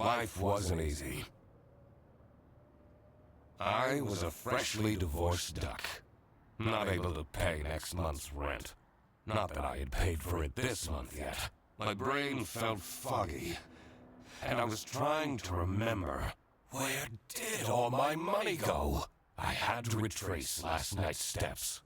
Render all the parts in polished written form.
life wasn't easy. I was a freshly divorced duck, not able to pay next month's rent. Not that I had paid for it this month yet. My brain felt foggy, and I was trying to remember, where did all my money go? I had to retrace last night's steps.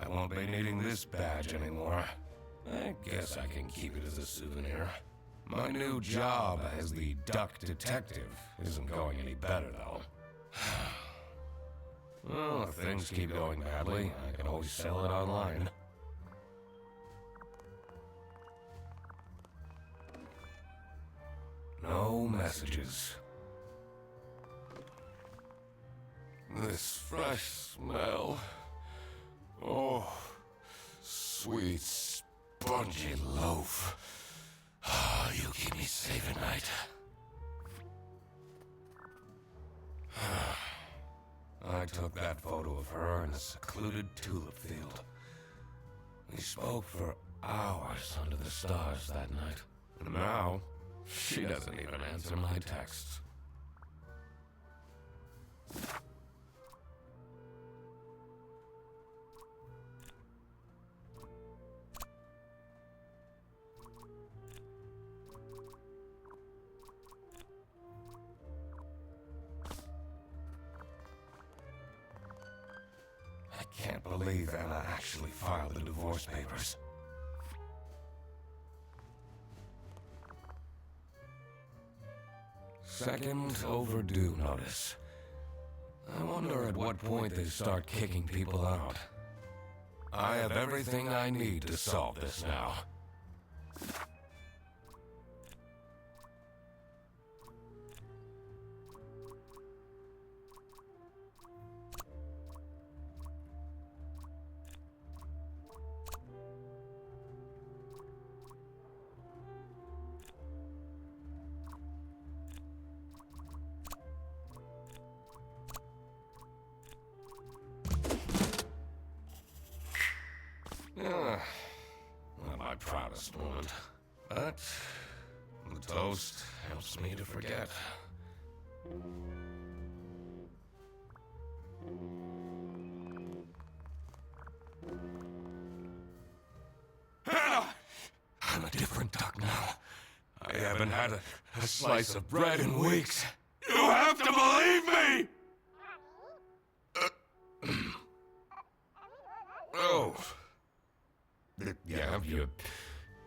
I won't be needing this badge anymore. I guess I can keep it as a souvenir. My new job as the duck detective isn't going any better, though. Well, if things keep going badly, I can always sell it online. No messages. This fresh smell. Oh, sweet, spongy loaf. Ah, you keep me safe at night. I took that photo of her in a secluded tulip field. We spoke for hours under the stars that night. And now, she doesn't even answer my texts. I can't believe Anna actually filed the divorce papers. Second overdue notice. I wonder at what point they start kicking people out. I have everything I need to solve this now. Not my proudest moment, but the toast helps me to forget. Hannah! I'm a different duck now. I haven't had a slice of bread in weeks. You have to believe me! Oh. Yeah, you're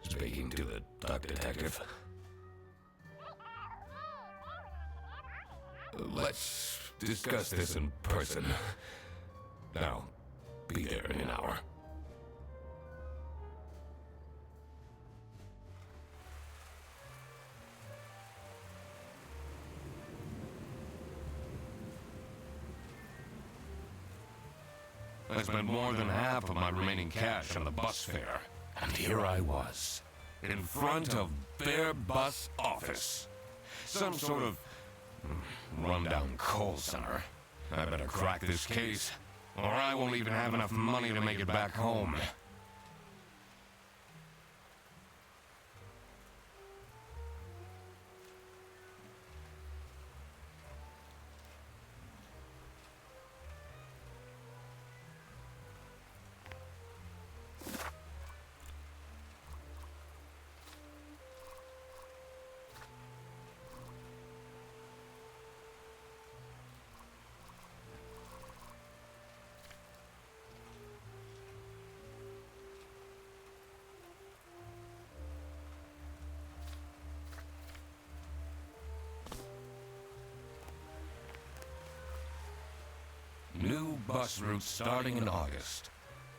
speaking to the duck detective. Let's discuss this in person. I'll be there in an hour. I spent more than half of my remaining cash on the bus fare. And here I was, in front of their bus office. Some sort of rundown call center. I better crack this case, or I won't even have enough money to make it back home. New bus route starting in August.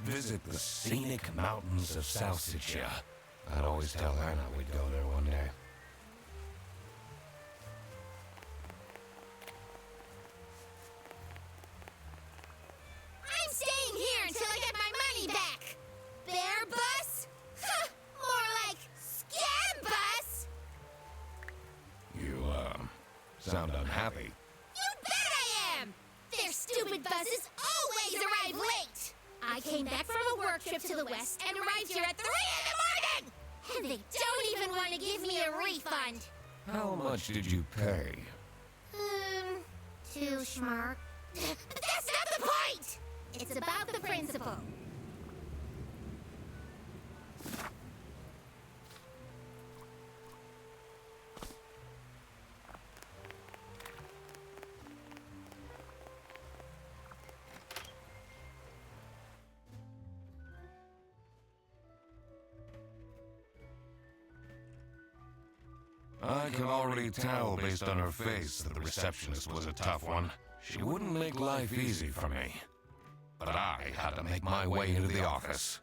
Visit the scenic mountains of South Sitcha. I'd always tell Anna we'd go there one day. sound unhappy. You bet I am! Their stupid buses always arrive late! I came back from a work trip to the west and arrived here at 3 in the morning! And they don't even want to give me a refund! How much did you pay? 2 schmark. But that's not the point! It's about the principle. I can already tell based on her face that the receptionist was a tough one. She wouldn't make life easy for me. But I had to make my way into the office.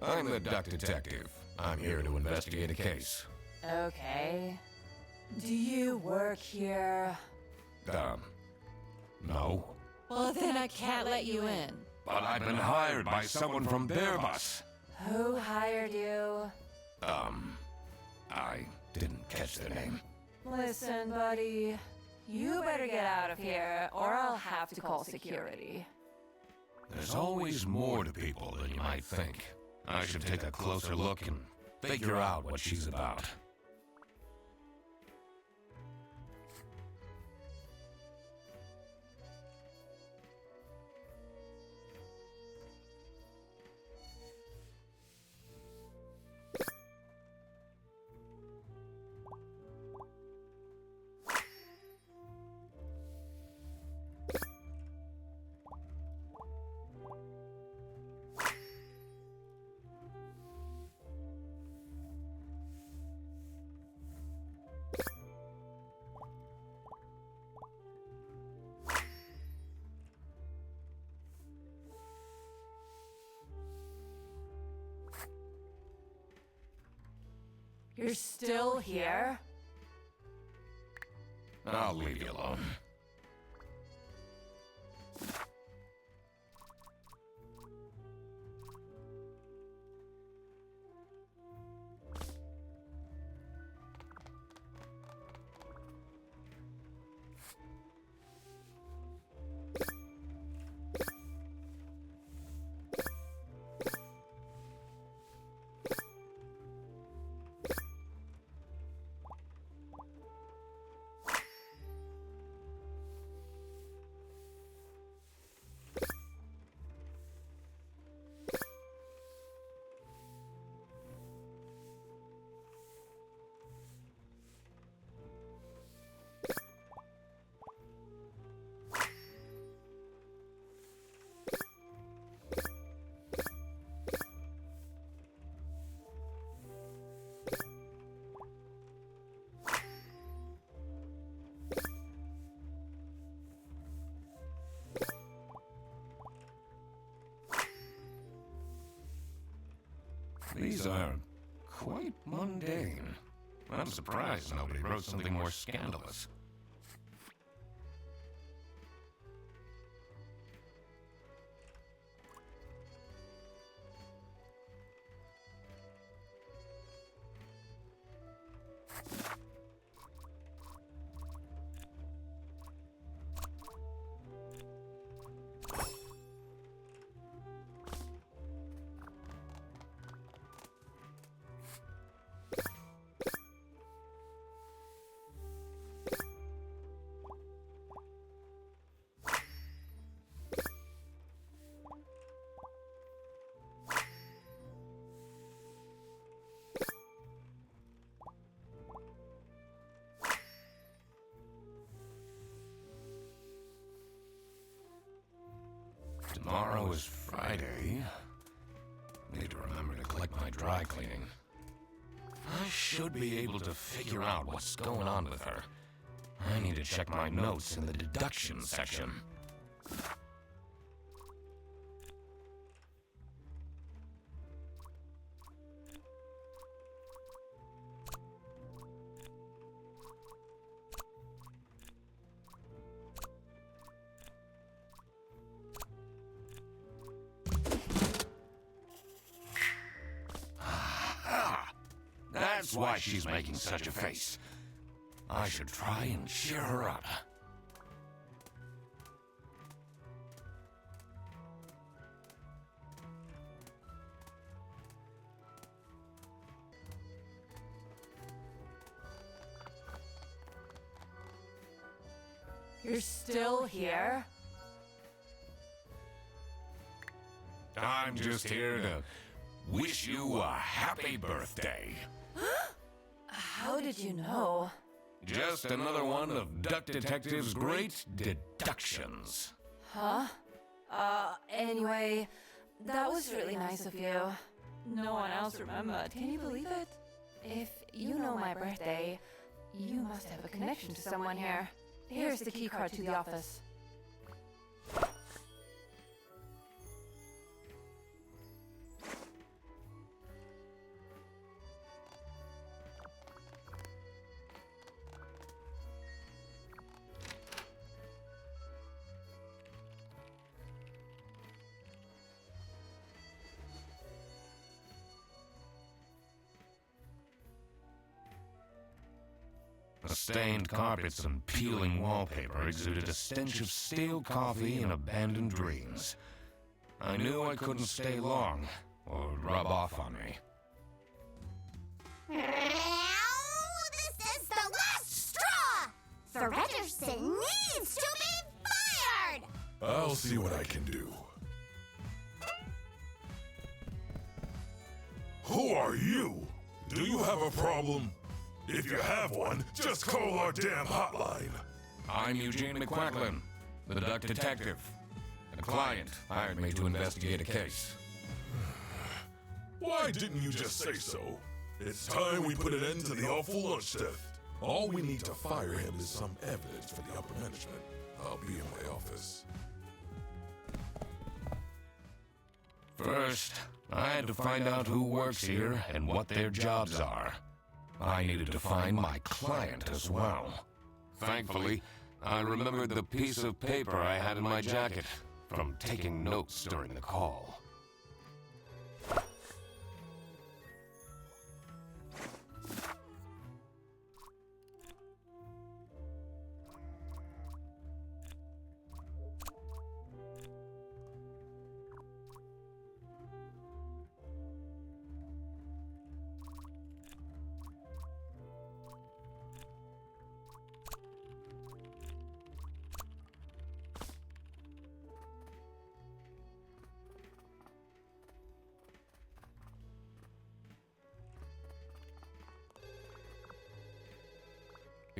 I'm the duck detective. I'm here to investigate a case. Okay. Do you work here? No. Well, then I can't let you in. But I've been hired by someone from their bus. Who hired you? I didn't catch their name. Listen, buddy. You better get out of here, or I'll have to call security. There's always more to people than you might think. I should take a closer look and figure out what she's about. You're still here? I'll leave you alone. These are quite mundane. I'm surprised nobody wrote something more scandalous. Tomorrow is Friday. Need to remember to collect my dry cleaning. I should be able to figure out what's going on with her. I need to check my notes in the deduction section. That's why she's making such a face. I should try and cheer her up. You're still here? I'm just here to wish you a happy birthday. How did you know? Just another one of Duck Detective's great deductions. Huh? Anyway, that was really nice of you. No one else remembered. Can you believe it? If you know my birthday, you must have a connection to someone here. Here's the key card to the office. The stained carpets and peeling wallpaper exuded a stench of stale coffee and abandoned dreams. I knew I couldn't stay long, or it would rub off on me. Now, this is the last straw! Fredderson needs to be fired! I'll see what I can do. Who are you? Do you have a problem? If you have one, just call our damn hotline. I'm Eugene McQuacklin, the Duck Detective. A client hired me to investigate a case. Why didn't you just say so? It's time we put an end to the awful lunch theft. All we need to fire him is some evidence for the upper management. I'll be in my office. First, I had to find out who works here and what their jobs are. I needed to find my client as well. Thankfully, I remembered the piece of paper I had in my jacket from taking notes during the call.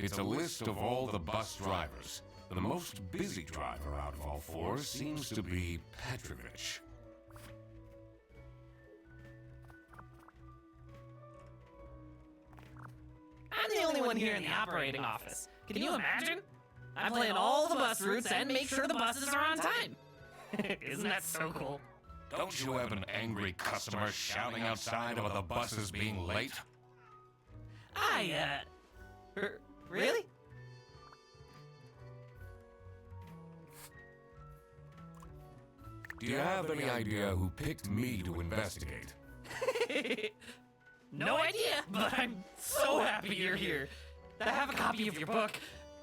It's a list of all the bus drivers. The most busy driver out of all four seems to be Petrovich. I'm the only one here in the operating office. Can you imagine? I plan all the bus routes and make sure the buses are on time. Isn't that so cool? Don't you have an angry customer shouting outside about the buses being late? Really? Do you have any idea who picked me to investigate? No idea, but I'm so happy you're here. I have a copy of your book,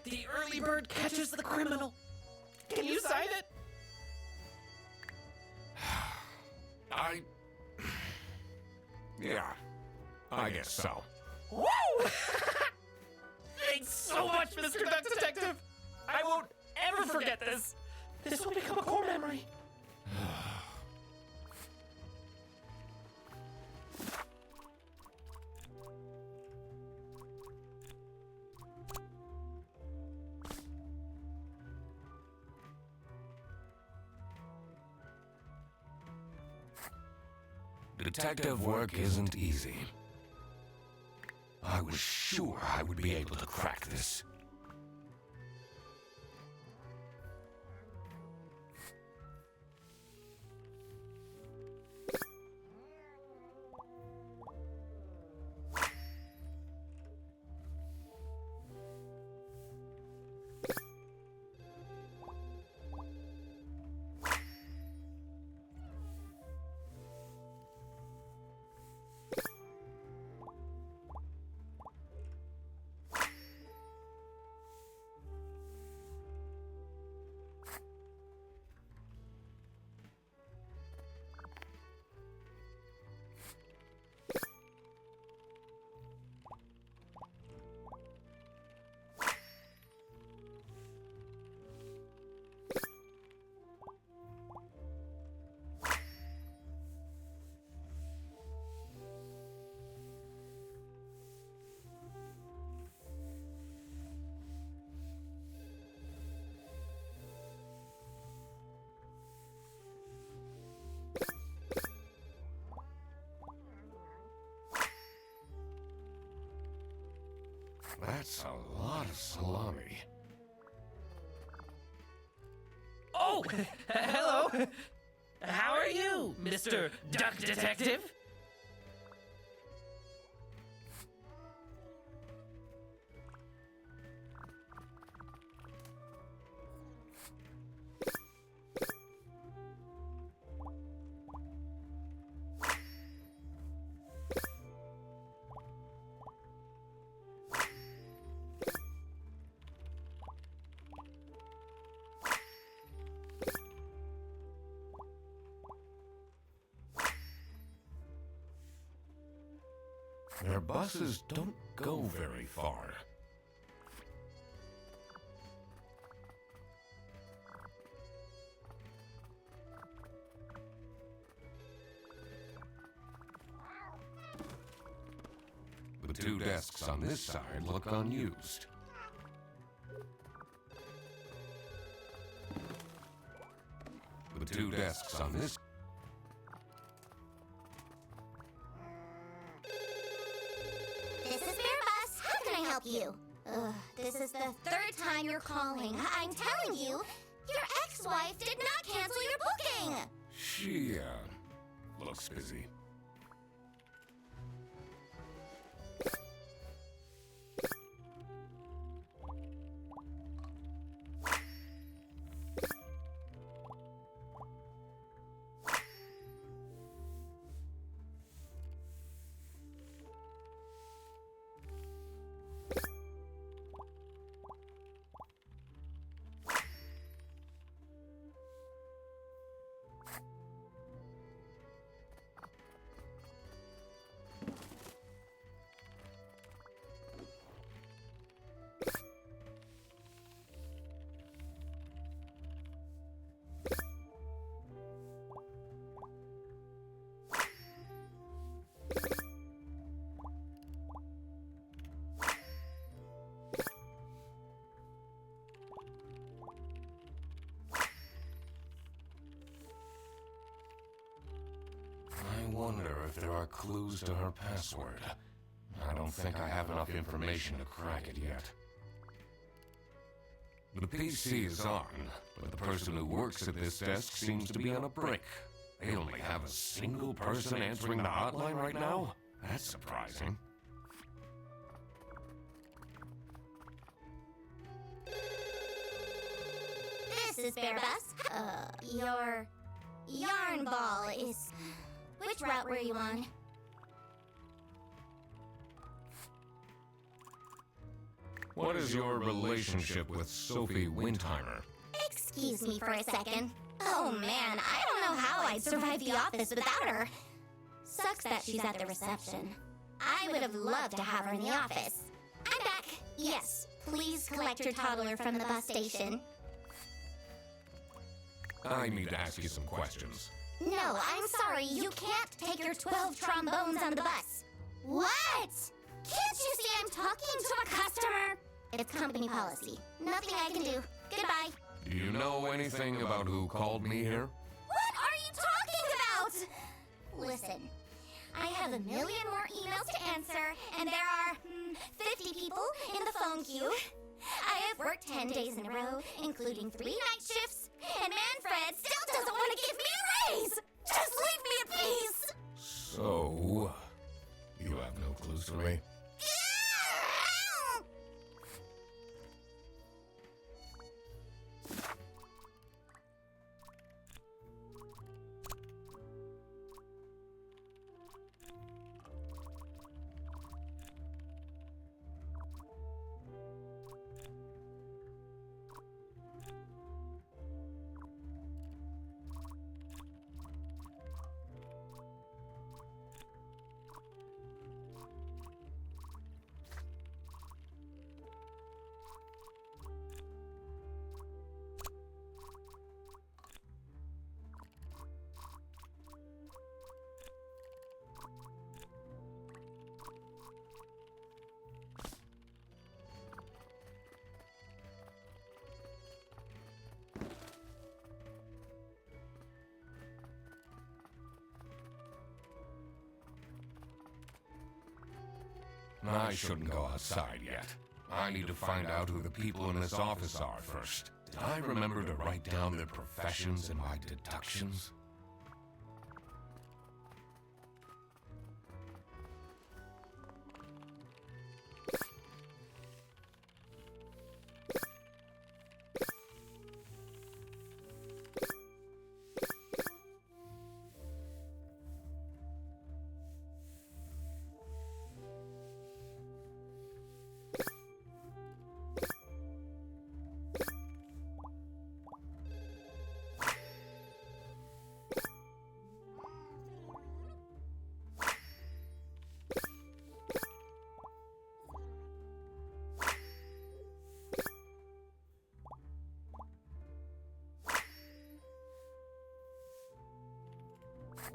The Early Bird Catches the Criminal. Can you sign it? Yeah, I guess so. Woo! Thanks so much, Mr. Duck Detective! I won't ever forget this! This will become a core memory. Detective work isn't easy. I was sure I would be able to crack this. That's a lot of salami. Oh, hello. How are you, Mr. Duck Detective? Their buses don't go very far. The two desks on this side look unused. The two desks on this This is Bear Bus. How can I help you? This is the third time you're calling. I'm telling you, your ex-wife did not cancel your booking. She, looks busy. I wonder if there are clues to her password. I don't think I have enough information to crack it yet. The PC is on, but the person who works at this desk seems to be on a break. They only have a single person answering the hotline right now? That's surprising. This is Bear Bus. Your yarn ball is... Which route were you on? What is your relationship with Sophie Windheimer? Excuse me for a second. Oh man, I don't know how I'd survive the office without her. Sucks that she's at the reception. I would have loved to have her in the office. I'm back. Yes, please collect your toddler from the bus station. I need to ask you some questions. No, I'm sorry, you can't take your 12 trombones on the bus. What? Can't you see I'm talking to a customer? It's company policy. Nothing I can do. Goodbye. Do you know anything about who called me here? What are you talking about? Listen, I have a million more emails to answer, and there are 50 people in the phone queue. I have worked 10 days in a row, including 3 night shifts, and Manfred still doesn't want to give me a raise! Just leave me in peace! So, you have no clues for me? I shouldn't go outside yet. I need to find out who the people in this office are first. Did I remember to write down their professions in my deductions?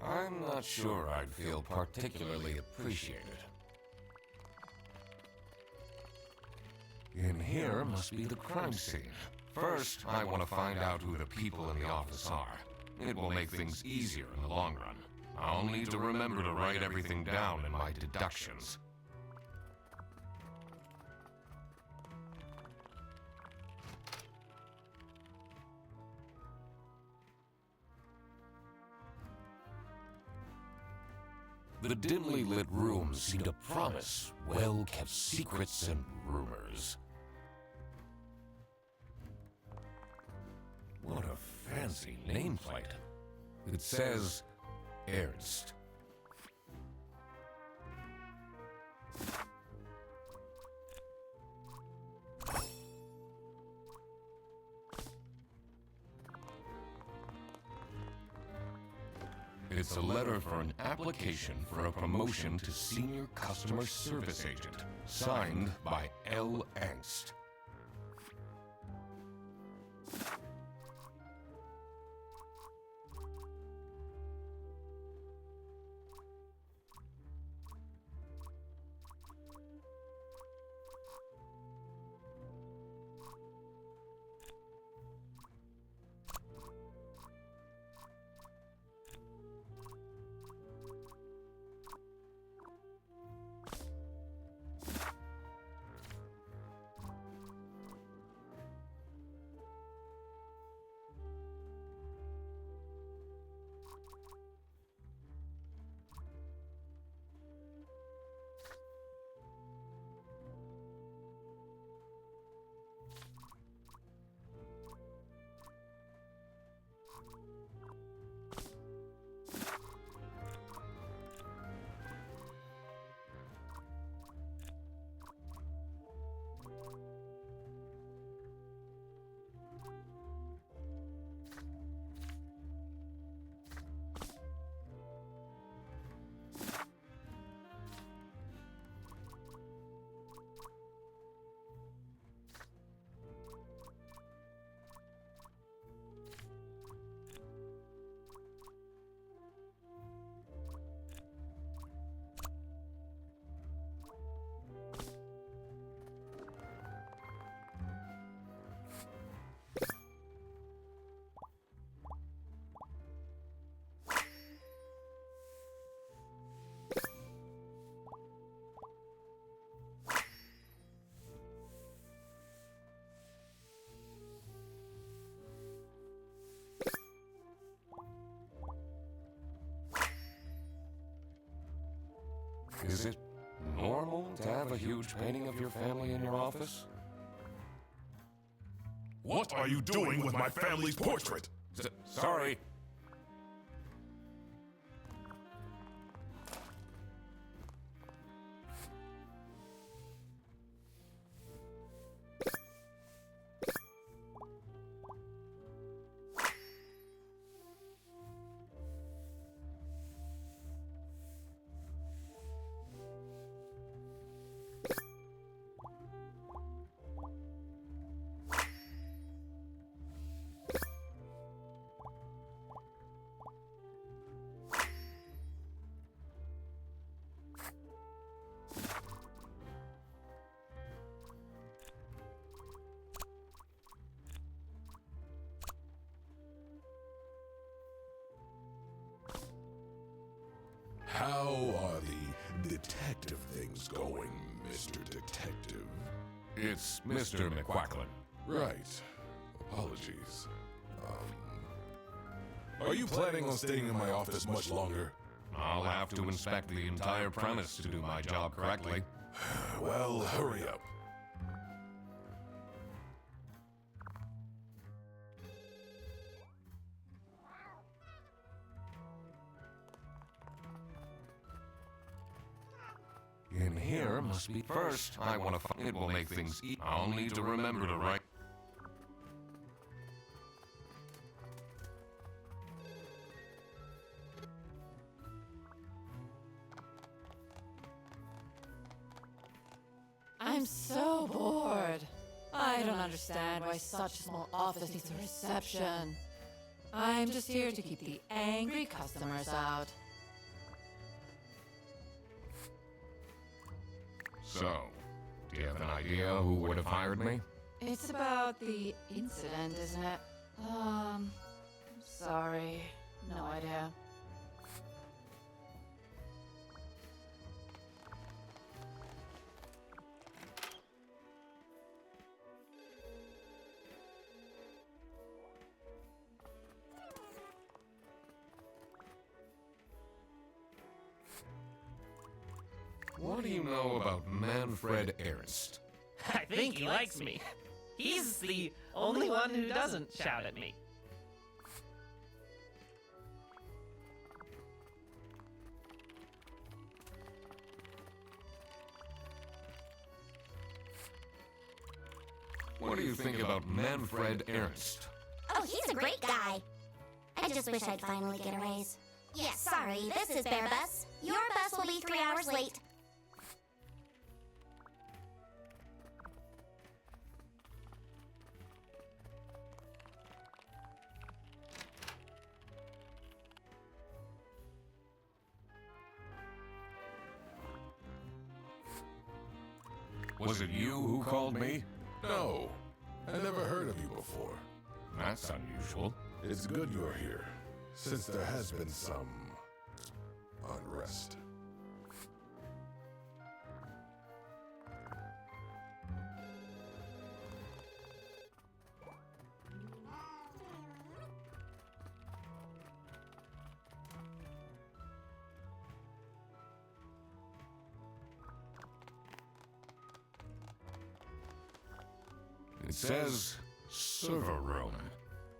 I'm not sure I'd feel particularly appreciated. In here must be the crime scene. First, I want to find out who the people in the office are. It will make things easier in the long run. I'll need to remember to write everything down in my deductions. The dimly lit rooms seem to promise well-kept secrets and rumors. What a fancy nameplate. It says Ernst. It's a letter for an application for a promotion to Senior Customer Service Agent, signed by L. Angst. Is it normal to have a huge painting of your family in your office? What are you doing with my family's portrait? Sorry. How are the detective things going, Mr. Detective? It's Mr. McQuacklin. Right. Apologies. Are you planning on staying in my office much longer? I'll have to inspect the entire premise to do my job correctly. Well, hurry up. In here must be first. I want to find it will make things easy. I'll need to remember to write. I'm so bored. I don't understand why such a small office needs a reception. I'm just here to keep the angry customers out. So, do you have an idea who would have hired me? It's about the incident, isn't it? Sorry. No idea. What do you know about Manfred Ernst? I think he likes me. He's the only one who doesn't shout at me. What do you think about Manfred Ernst? Oh, he's a great guy. I just wish I'd finally get a raise. Yes, sorry, this is Bear Bus. Your bus will be 3 hours late. Was it you who called me? No, I never heard of you before. That's unusual. It's good you're here, since there has been some unrest. It says server room.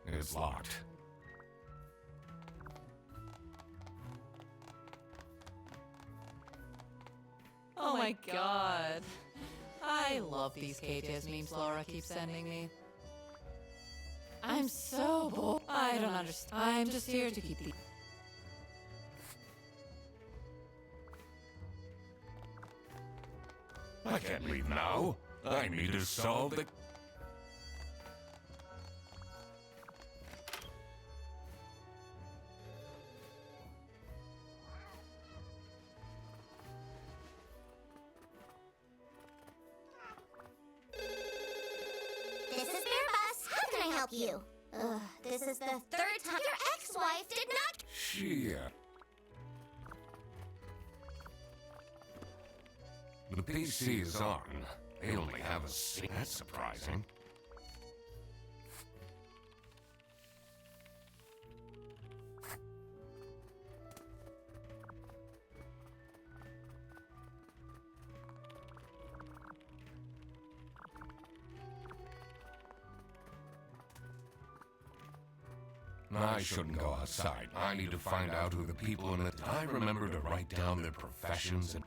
It's locked. Oh my god. I love these KTS memes Laura keeps sending me. I'm so bored. I don't understand. I'm just here to keep the... I can't leave now. I need to solve the... This is Bear Bus. How can I help you? This is the third time your ex-wife did not... She, The PC is on. They only have a seat. That's surprising. I shouldn't go outside. I need to find out who the people in it. I remember to write down their professions and...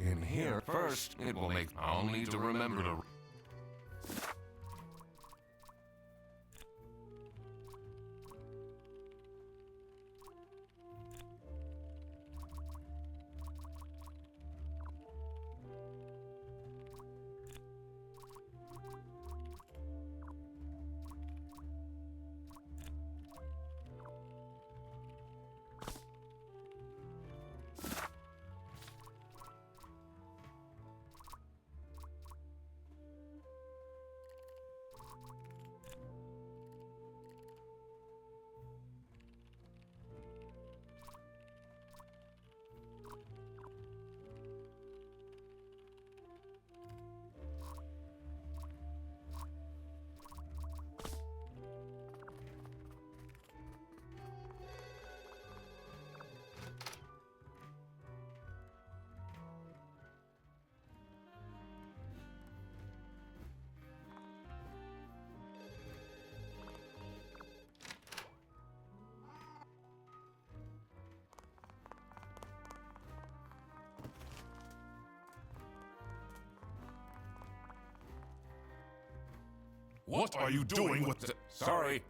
In here, first, it will make... I'll need to remember to... What are you doing with the... Sorry.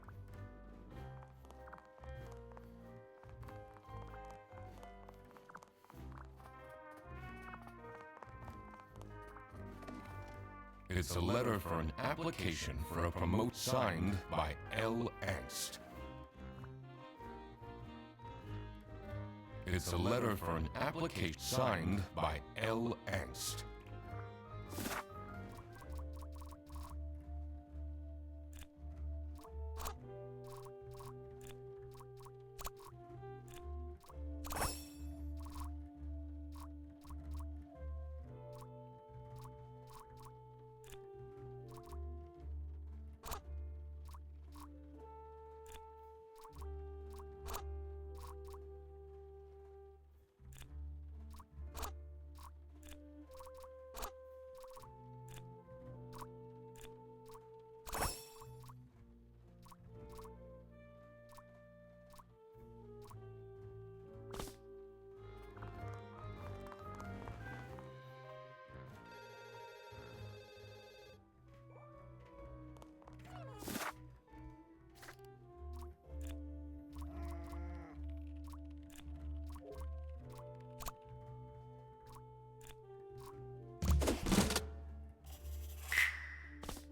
It's a letter for an application for a promote signed by L. Angst. It's a letter for an application signed by L. Angst.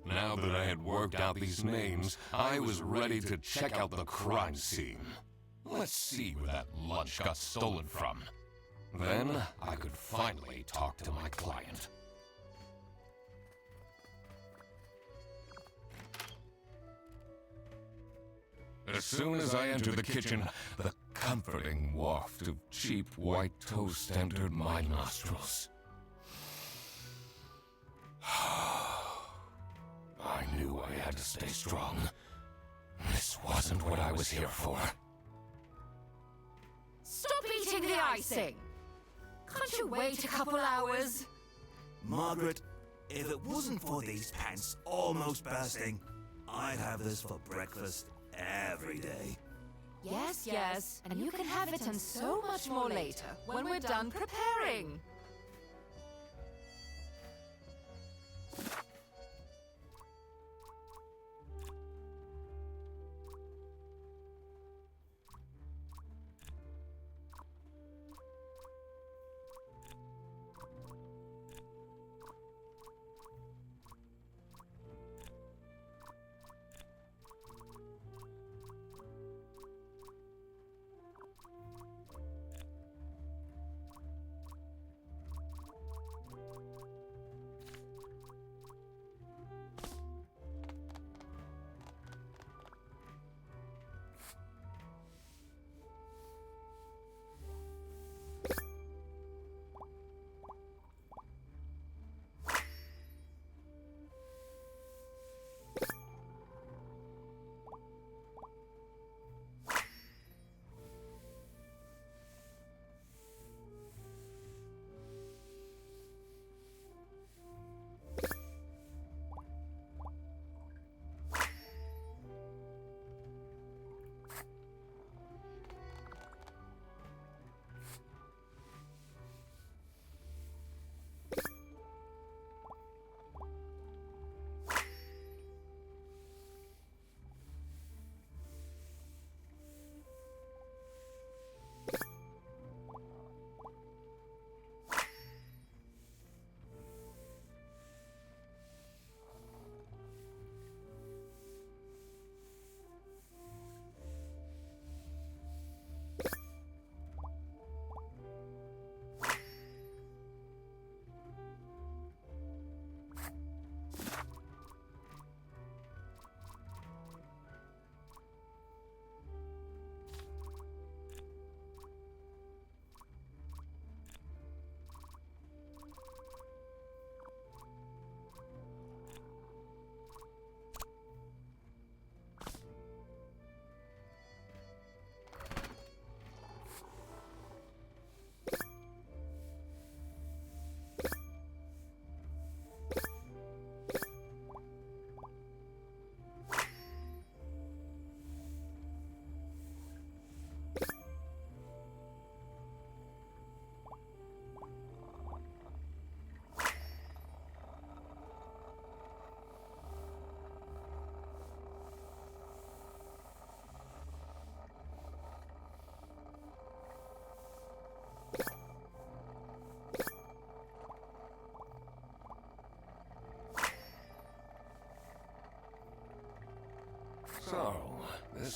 Now that I had worked out these names, I was ready to check out the crime scene. Let's see where that lunch got stolen from. Then I could finally talk to my client. As soon as I entered the kitchen, the comforting waft of cheap white toast entered my nostrils. I knew I had to stay strong. This wasn't what I was here for. Stop eating the icing! Can't you wait a couple hours? Margaret, if it wasn't for these pants almost bursting, I'd have this for breakfast every day. Yes, yes, and you can have it and so much more later, when we're done preparing.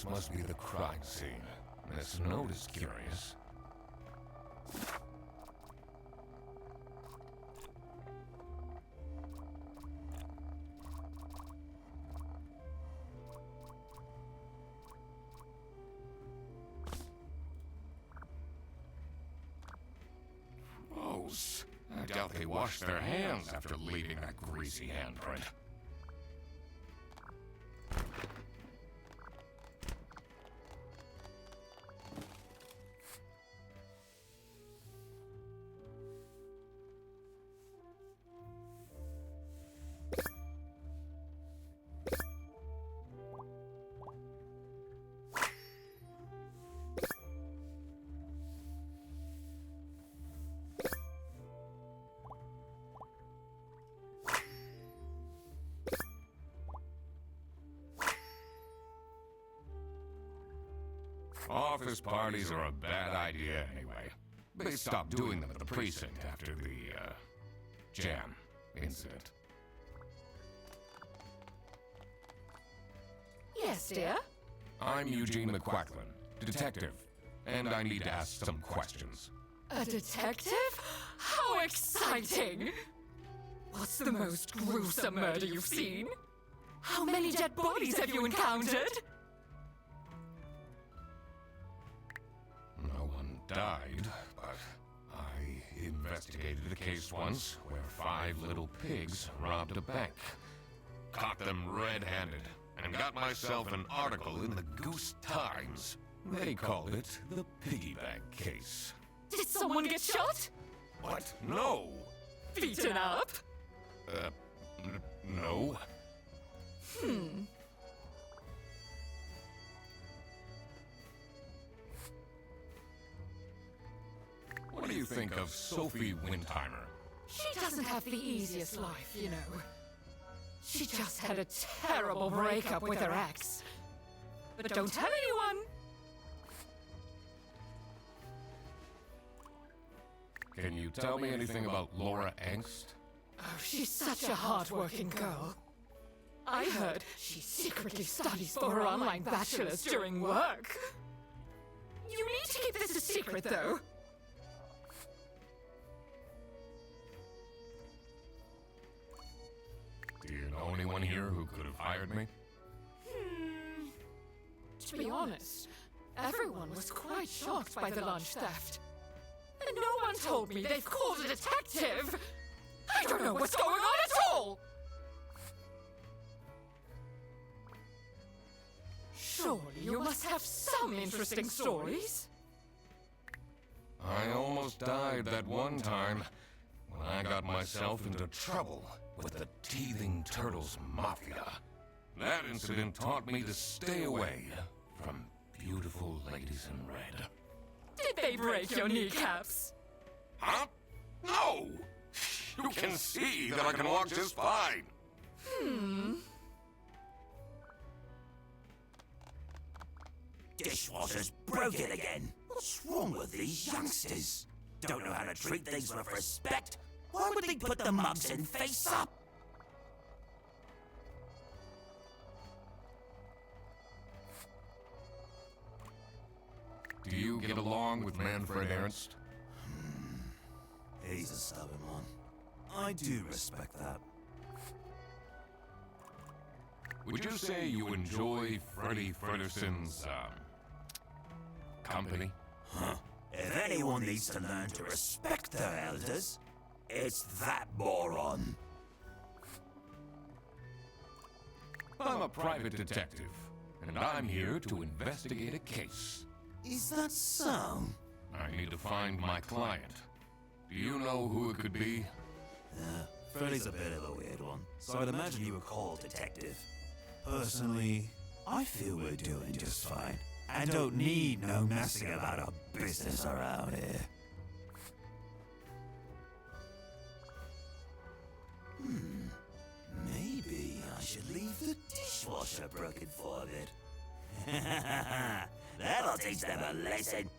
This must be the crime scene. This note is curious. Gross. I doubt they washed their hands after leaving that greasy handprint. Office parties are a bad idea anyway. They stopped doing them at the precinct after the, jam incident. Yes, dear? I'm Eugene McQuacklin, detective, and I need to ask some questions. A detective? How exciting! What's the most gruesome murder you've seen? How many dead bodies have you encountered? No one died, but I investigated a case once where 5 little pigs robbed a bank. Caught them red-handed, and got myself an article in the Goose Times. They called it the Piggy Bank Case. Did someone get shot? What? No! Beaten up? No. What do you think of Sophie Windheimer? She doesn't have the easiest life, you know. She just had a terrible breakup with her ex. But don't tell anyone! Can you tell me anything about Laura Angst? Oh, she's such a hard-working girl. I heard she secretly studies for her online bachelor's during work. You need to keep this a secret, though. Do you know anyone here who could have hired me? To be honest, everyone was quite shocked by the lunch theft. And no one told me they've called a detective! I don't know what's going on at all! Surely you must have some interesting stories? I almost died that one time when I got myself into trouble with the Teething Turtles Mafia. That incident taught me to stay away from beautiful ladies in red. Did they break your kneecaps? Huh? No! You can see that I can walk just fine. Dishwasher's broken again. What's wrong with these youngsters? Don't know how to treat things with respect. Why would they put the mugs in face up? Do you get along with Manfred Ernst? He's a stubborn one. I do respect that. Would you say you enjoy Freddie Frederson's, company? Huh. If anyone needs to learn to respect their elders, it's that moron. I'm a private detective, and I'm here to investigate a case. Is that so? I need to find my client. Do you know who it could be? Freddy's a bit of a weird one, so I'd imagine you were called detective. Personally, I feel we're doing just fine, and don't need no messing about our business around here. Maybe I should leave the dishwasher broken for a bit. That'll teach them a lesson.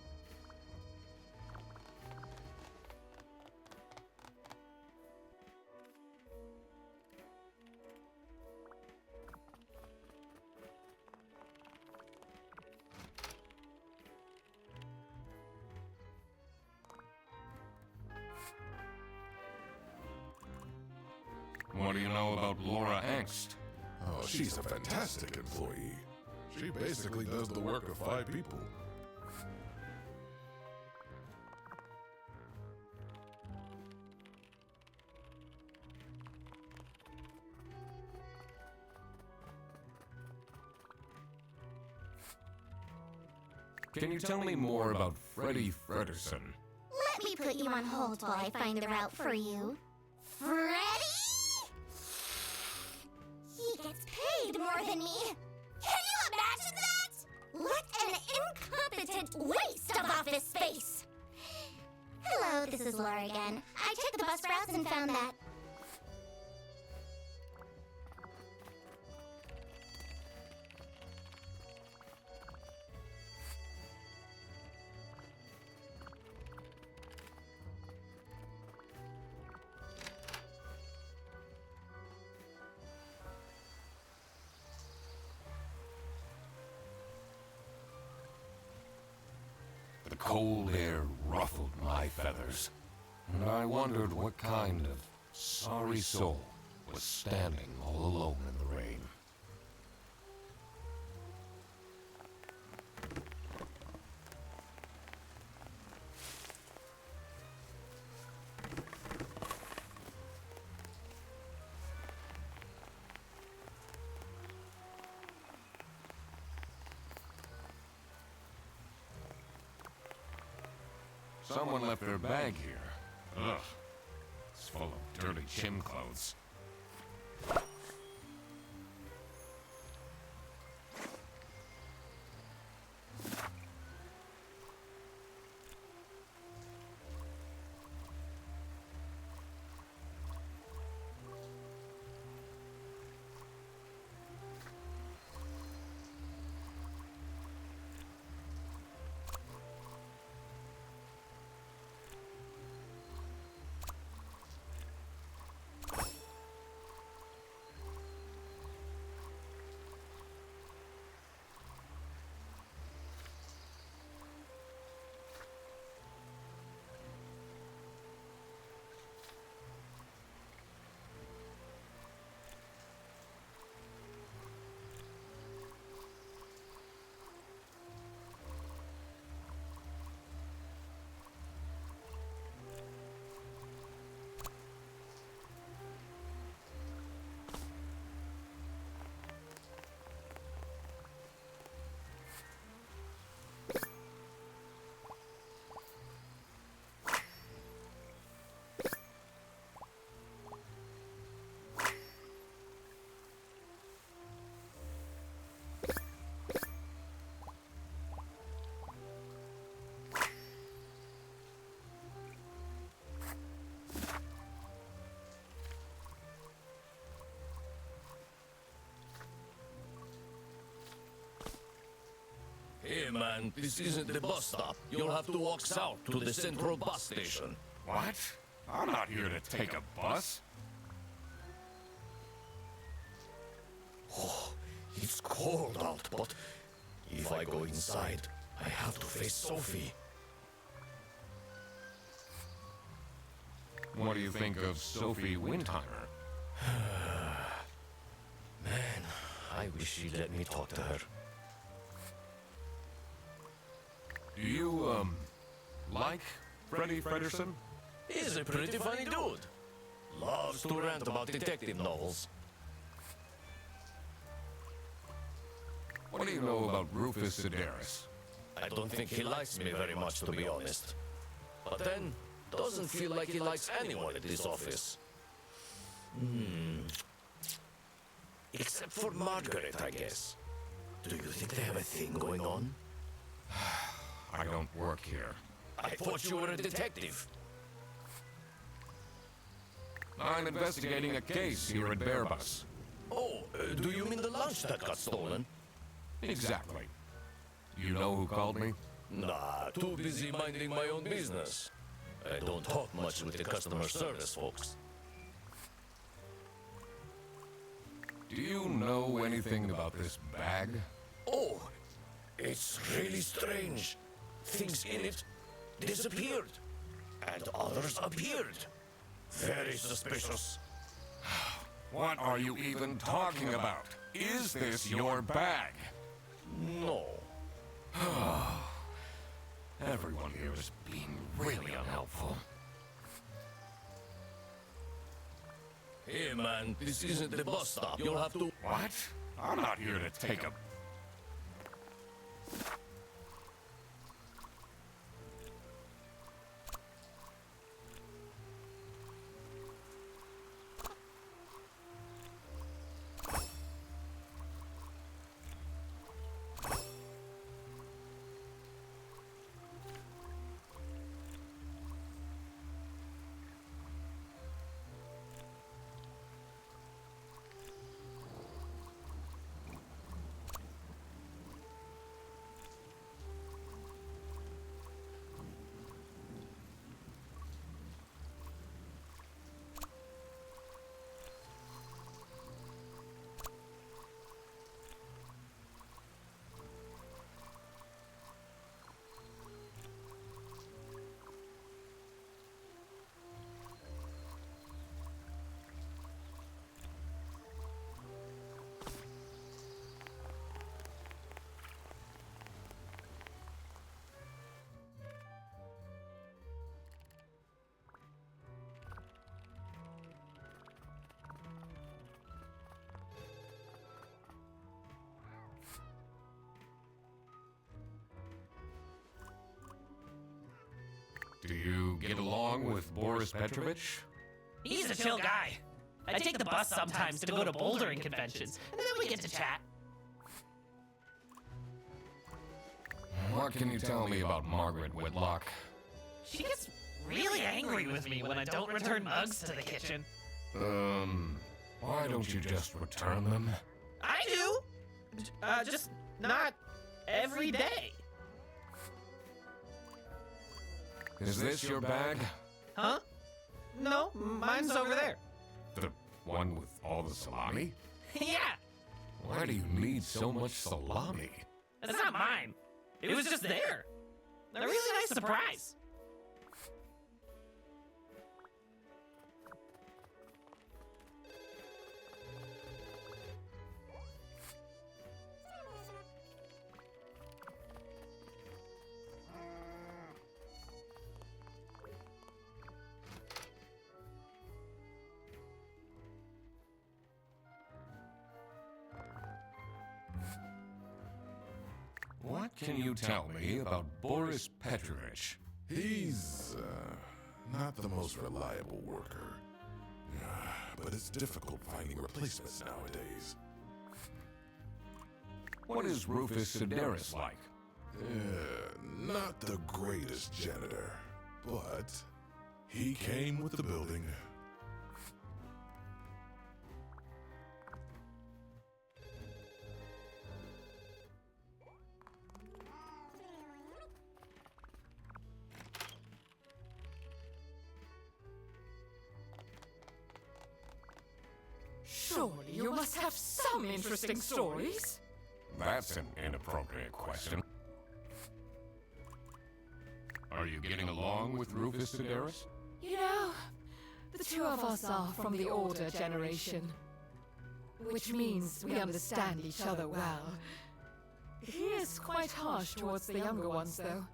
What do you know about Laura Angst? Oh, she's a fantastic employee. She basically does the work of 5 people. Can you tell me more about Freddie Frederson? Let me put you on hold while I find the route for you. Freddy? He gets paid more than me. Can you imagine that? What an incompetent waste of office space. Hello, this is Laura again. I checked the bus routes and found that. The cold air ruffled my feathers, and I wondered what kind of sorry soul was standing all alone in the rain. Someone left their bag here. Ugh. It's full of dirty gym clothes. Hey man, this isn't the bus stop. You'll have to walk south to the central bus station. What? I'm not here to take a bus. Oh, it's cold out, but if I go inside, I have to face Sophie. What do you think of Sophie Windheimer? Man, I wish she'd let me talk to her. Do you, like Freddie Frederson? He's a pretty funny dude. Loves to rant about detective novels. What do you know about Rufus Sedaris? I don't think he likes me very much, to be honest. But then, doesn't feel like he likes anyone at this office. Except for Margaret, I guess. Do you think they have a thing going on? I don't work here. I thought you were a detective. I'm investigating a case here at Bearbus. Oh, do you mean the lunch that got stolen? Exactly. You know who called me? Nah, too busy minding my own business. I don't talk much with the customer service folks. Do you know anything about this bag? Oh, it's really strange. Things in it disappeared, and others appeared. Very suspicious. What are you even talking about? Is this your bag? No. Everyone here is being really unhelpful. Hey man, this isn't the bus stop. You'll have to... What? I'm not here to take a... Do you get along with Boris Petrovich? He's a chill guy. I take the bus sometimes to go to bouldering conventions, and then we get to chat. What can you tell me about Margaret Whitlock? She gets really angry with me when I don't return mugs to the kitchen. Why don't you just return them? I do! Just not every day. Is this your bag? Huh? No, mine's over there. The one with all the salami? Yeah, Why do you need so much salami? that's not mine. It was just there. A really nice surprise. What can you tell me about Boris Petrovich? He's, not the most reliable worker. But it's difficult finding replacements nowadays. What is Rufus Sedaris like? Not the greatest janitor, but he came with the building. Surely you must have some interesting stories. That's an inappropriate question. Are you getting along with Rufus Sedaris? You know, the two of us are from the older generation, which means we understand each other well. He is quite harsh towards the younger ones, though.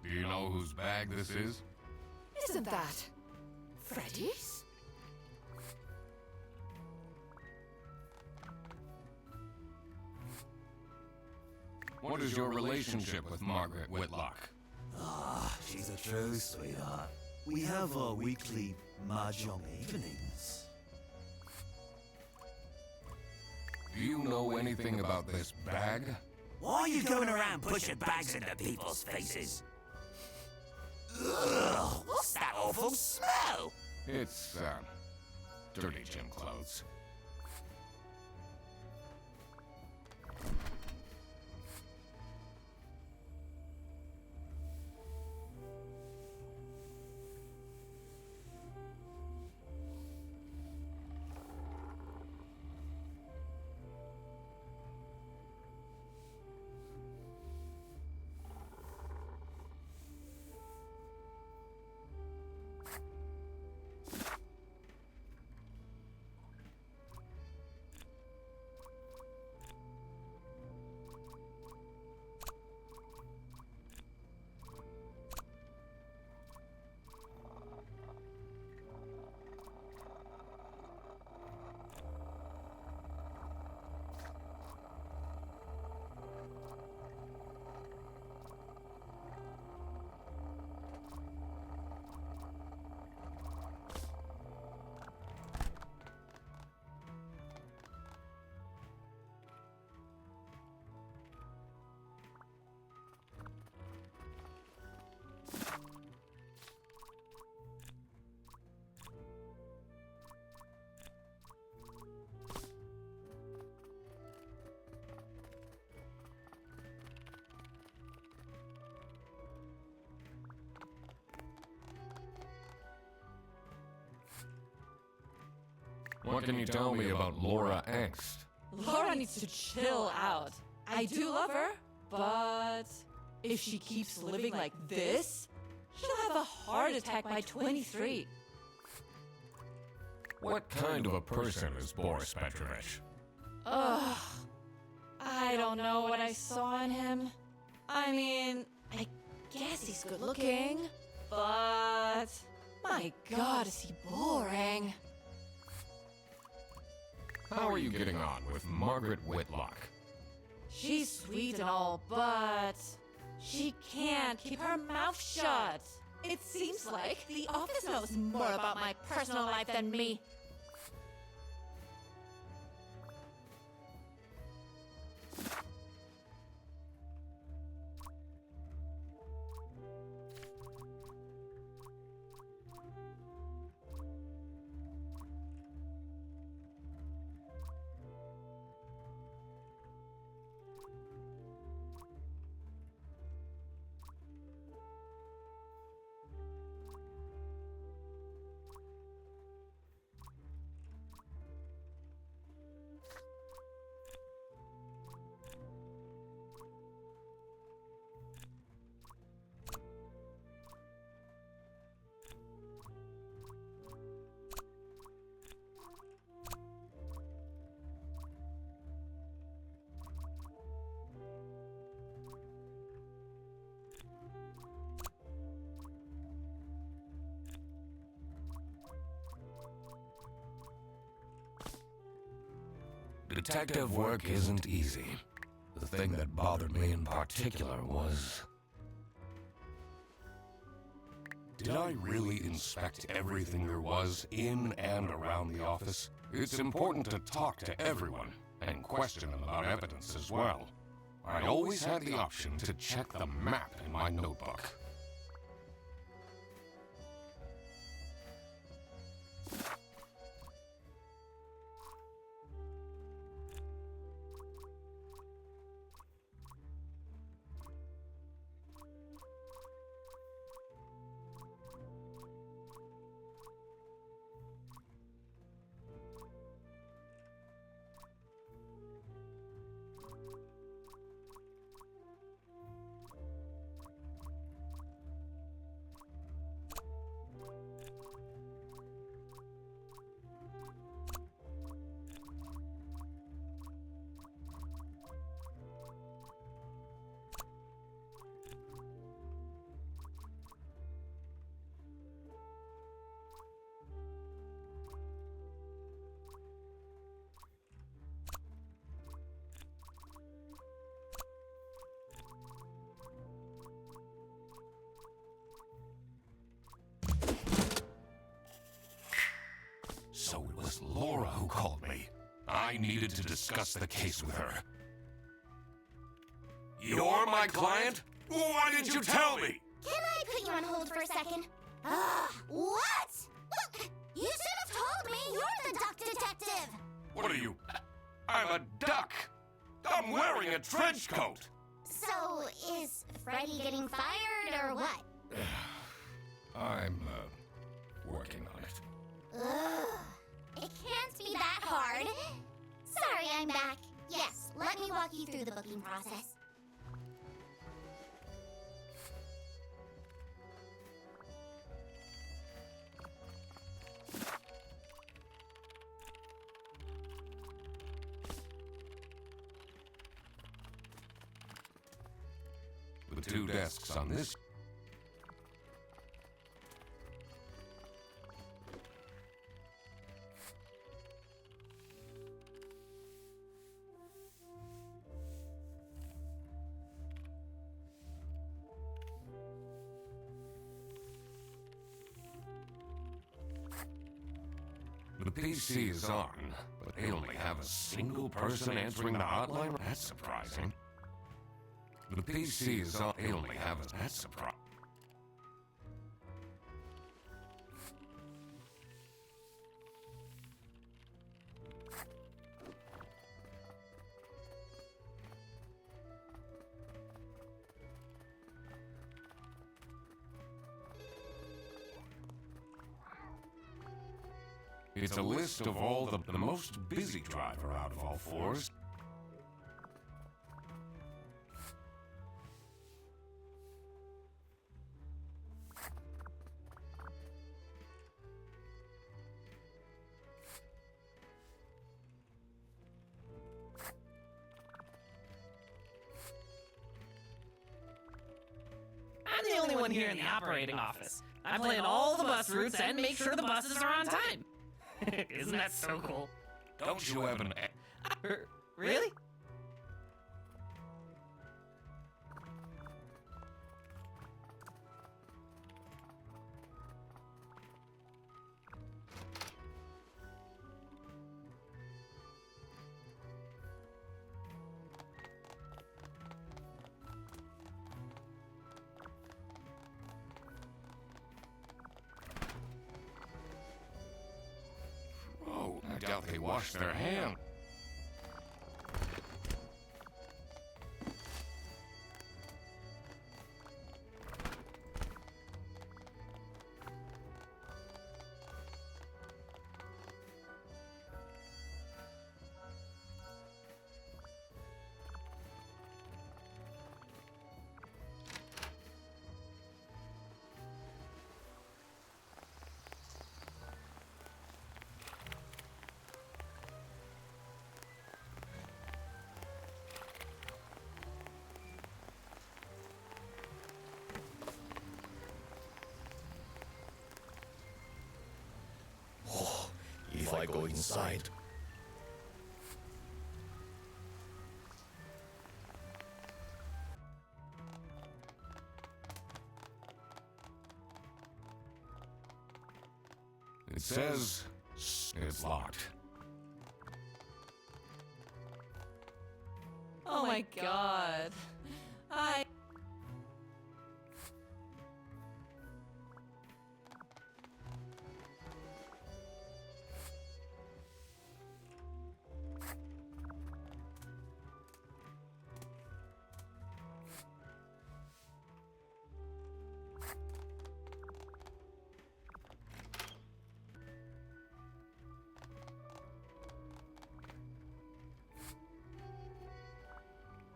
Do you know whose bag this is? Isn't that Freddy's? What is your relationship with Margaret Whitlock? Ah, she's a true sweetheart. We have our weekly mahjong evenings. Do you know anything about this bag? Why are you going around pushing bags into people's faces? Ugh, what's that awful smell? It's, dirty gym clothes. What can you tell me about Laura Angst? Laura needs to chill out. I do love her, but if she keeps living like this, she'll have a heart attack by 23. What kind of a person is Boris Petrovich? Ugh. I don't know what I saw in him. I mean, I guess he's good looking, but my God, is he boring. How are you getting on with Margaret Whitlock? She's sweet and all, but she can't keep her mouth shut. It seems like the office knows more about my personal life than me. Detective work isn't easy. The thing that bothered me in particular was... Did I really inspect everything there was in and around the office? It's important to talk to everyone and question them about evidence as well. I always had the option to check the map in my notebook. So it was Laura who called me. I needed to discuss the case with her. You're my client? Why didn't you tell me? Can I put you on hold for a second? What? Look, you should have told me you're the duck detective. What are you? I'm a duck. I'm wearing a trench coat. So, is Freddy getting fired or what? I'm, working on it. Ugh, it can't be that hard. Sorry, I'm back. Yes, let me walk you through the booking process. The two desks on this. The PC is on, but they only have a single person answering the hotline? That's surprising. The PC is on, they only have a... That's surprising. It's a list of all the most busy driver out of all fours. I'm the only one here in the operating office. I plan all the bus routes and make sure the buses are on time. Isn't that so cool? Don't you have an... Really? Oh, I doubt they wash their hands. If I go inside, It says it's locked. Oh my god. I.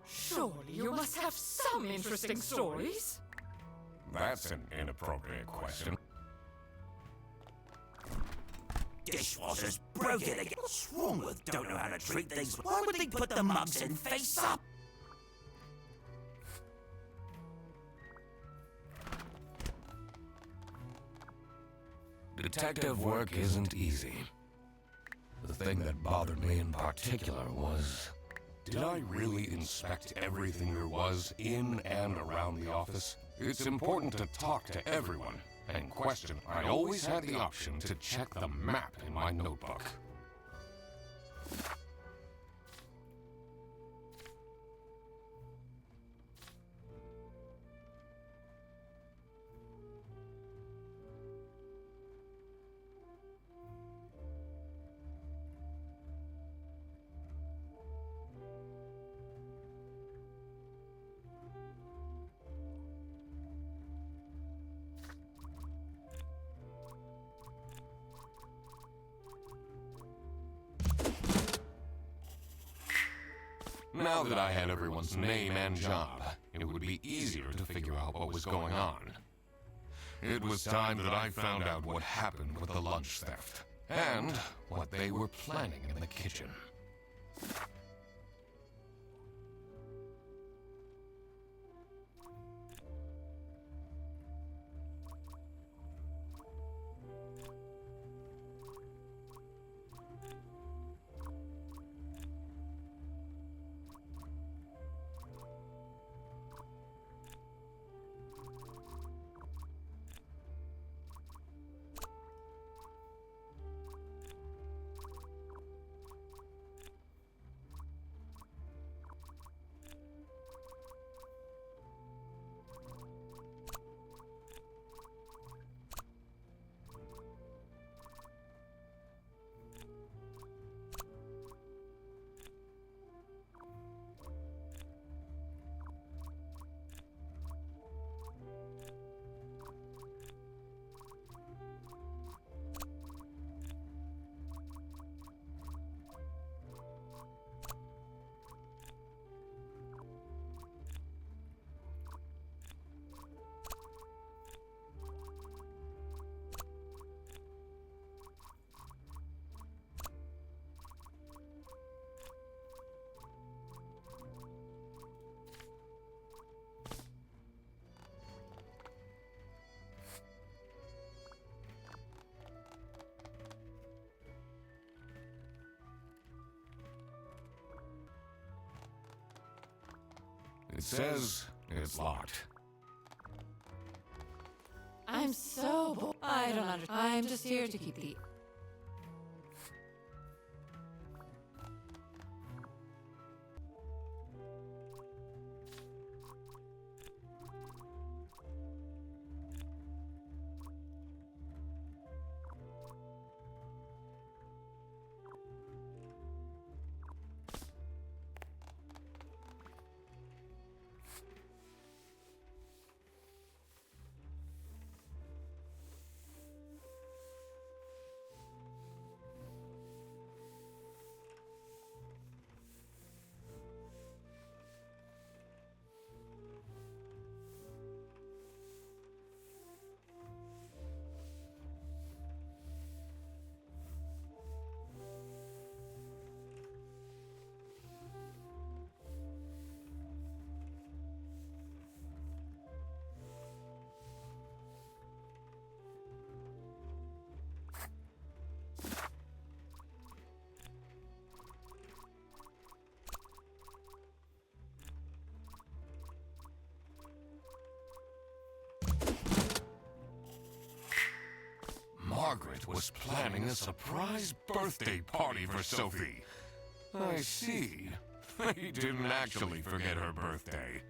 Surely you must have some interesting stories. That's an inappropriate question. Dishwasher's broken again. What's wrong with don't know how to treat things? Why would they put the mugs in face up? Detective work isn't easy. The thing that bothered me in particular was, did I really inspect everything there was in and around the office? It's important to talk to everyone and question. I always had the option to check the map in my notebook. Now that I had everyone's name and job, it would be easier to figure out what was going on. It was time that I found out what happened with the lunch theft, and what they were planning in the kitchen. says it's locked. I'm so bored. I don't understand. I'm just here to keep the... Margaret was planning a surprise birthday party for Sophie. I see. He didn't actually forget her birthday.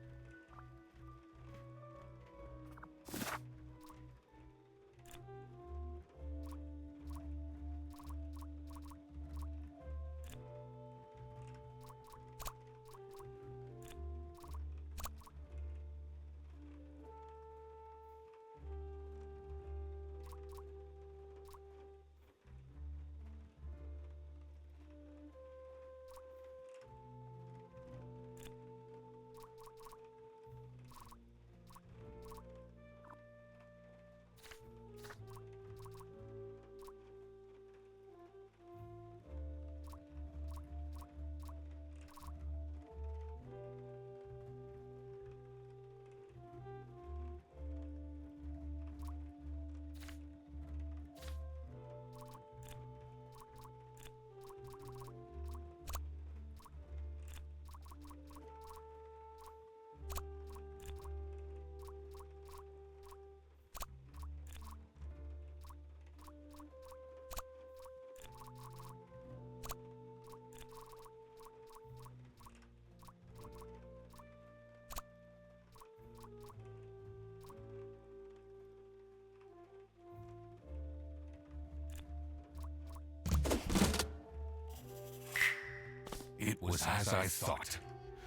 It was as I thought.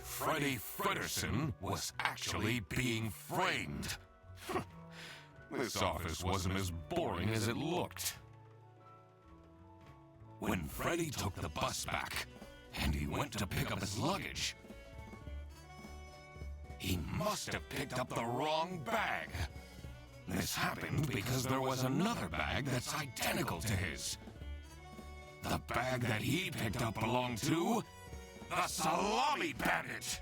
Freddy Frederson was actually being framed. This office wasn't as boring as it looked. When Freddy took the bus back, and he went to pick up his luggage, he must have picked up the wrong bag. This happened because there was another bag that's identical to his. The bag that he picked up belonged to the Salami Bandit.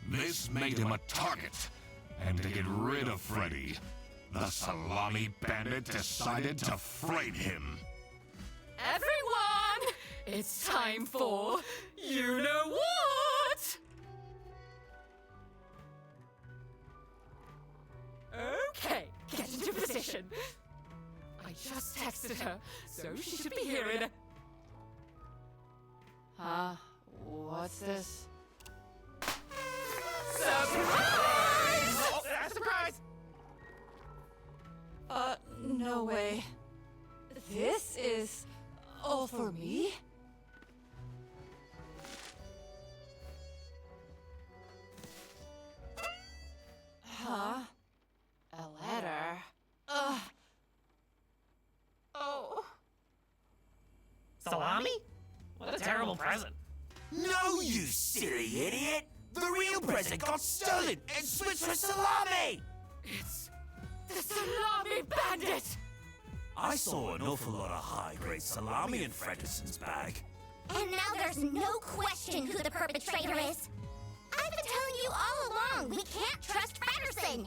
This made him a target, and to get rid of Freddy, the Salami Bandit decided to frame him. Everyone! It's time for... you know what? Okay, get into position. I just texted her, so she should be here in a... Huh? What's this? Surprise! Surprise! No way. This is all for me? Huh? A letter? Oh. Salami? What a terrible present. No, you silly idiot! The real present got stolen and switched for Salami! It's the Salami Bandit! I saw an awful lot of high-grade salami in Frederson's bag. And now there's no question who the perpetrator is. I've been telling you all along, we can't trust Frederson.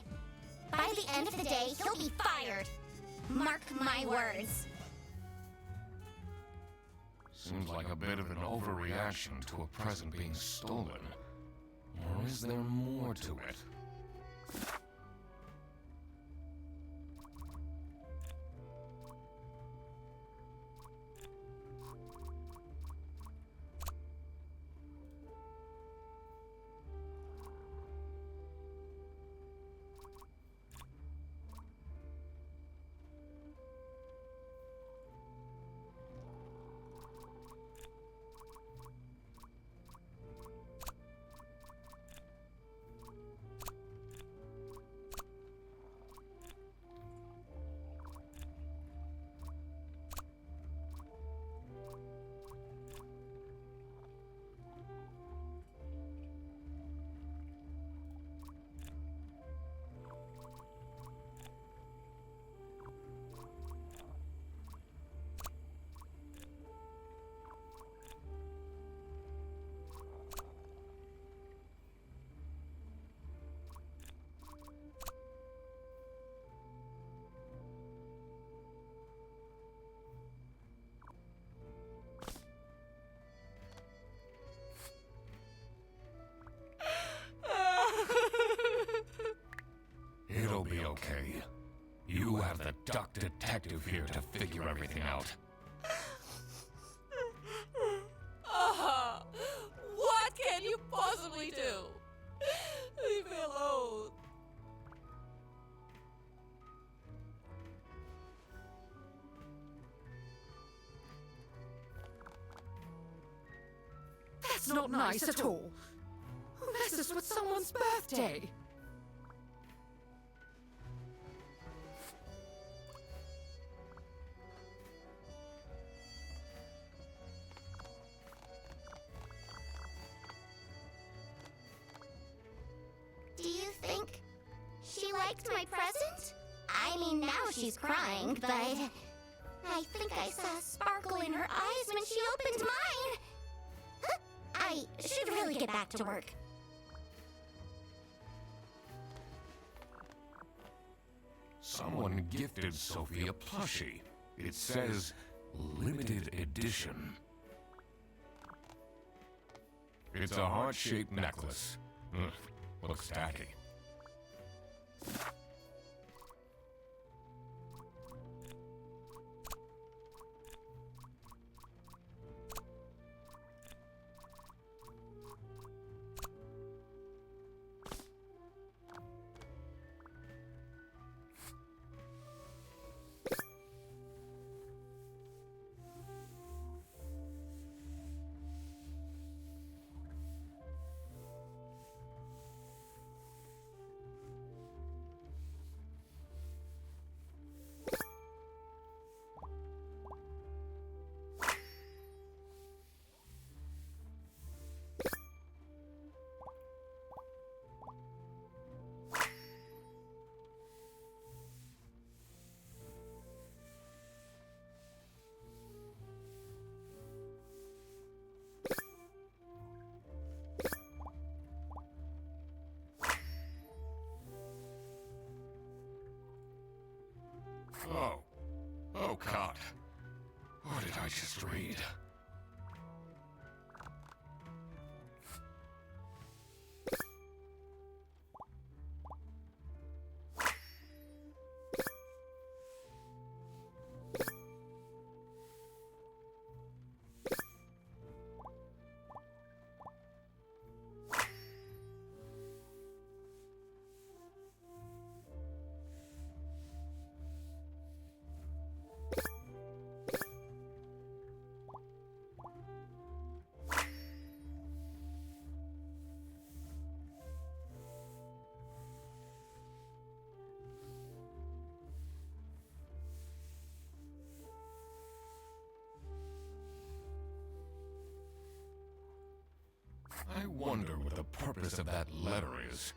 By the end of the day, he'll be fired. Mark my words. Seems like a bit of an overreaction to a present being stolen. Or is there more to it? It'll be okay. You have the duck detective here to figure everything out. What can you possibly do? Leave me alone. That's not nice at all. Who messes with someone's birthday? Do you think she liked my present? I mean, now she's crying, but I think I saw a sparkle in her eyes when she opened mine. Huh? I should really get back to work. Someone gifted Sophie a plushie. It says limited edition. It's a heart-shaped necklace. Ugh, looks tacky. Oh God. What did I just read? I wonder what the purpose of that letter is.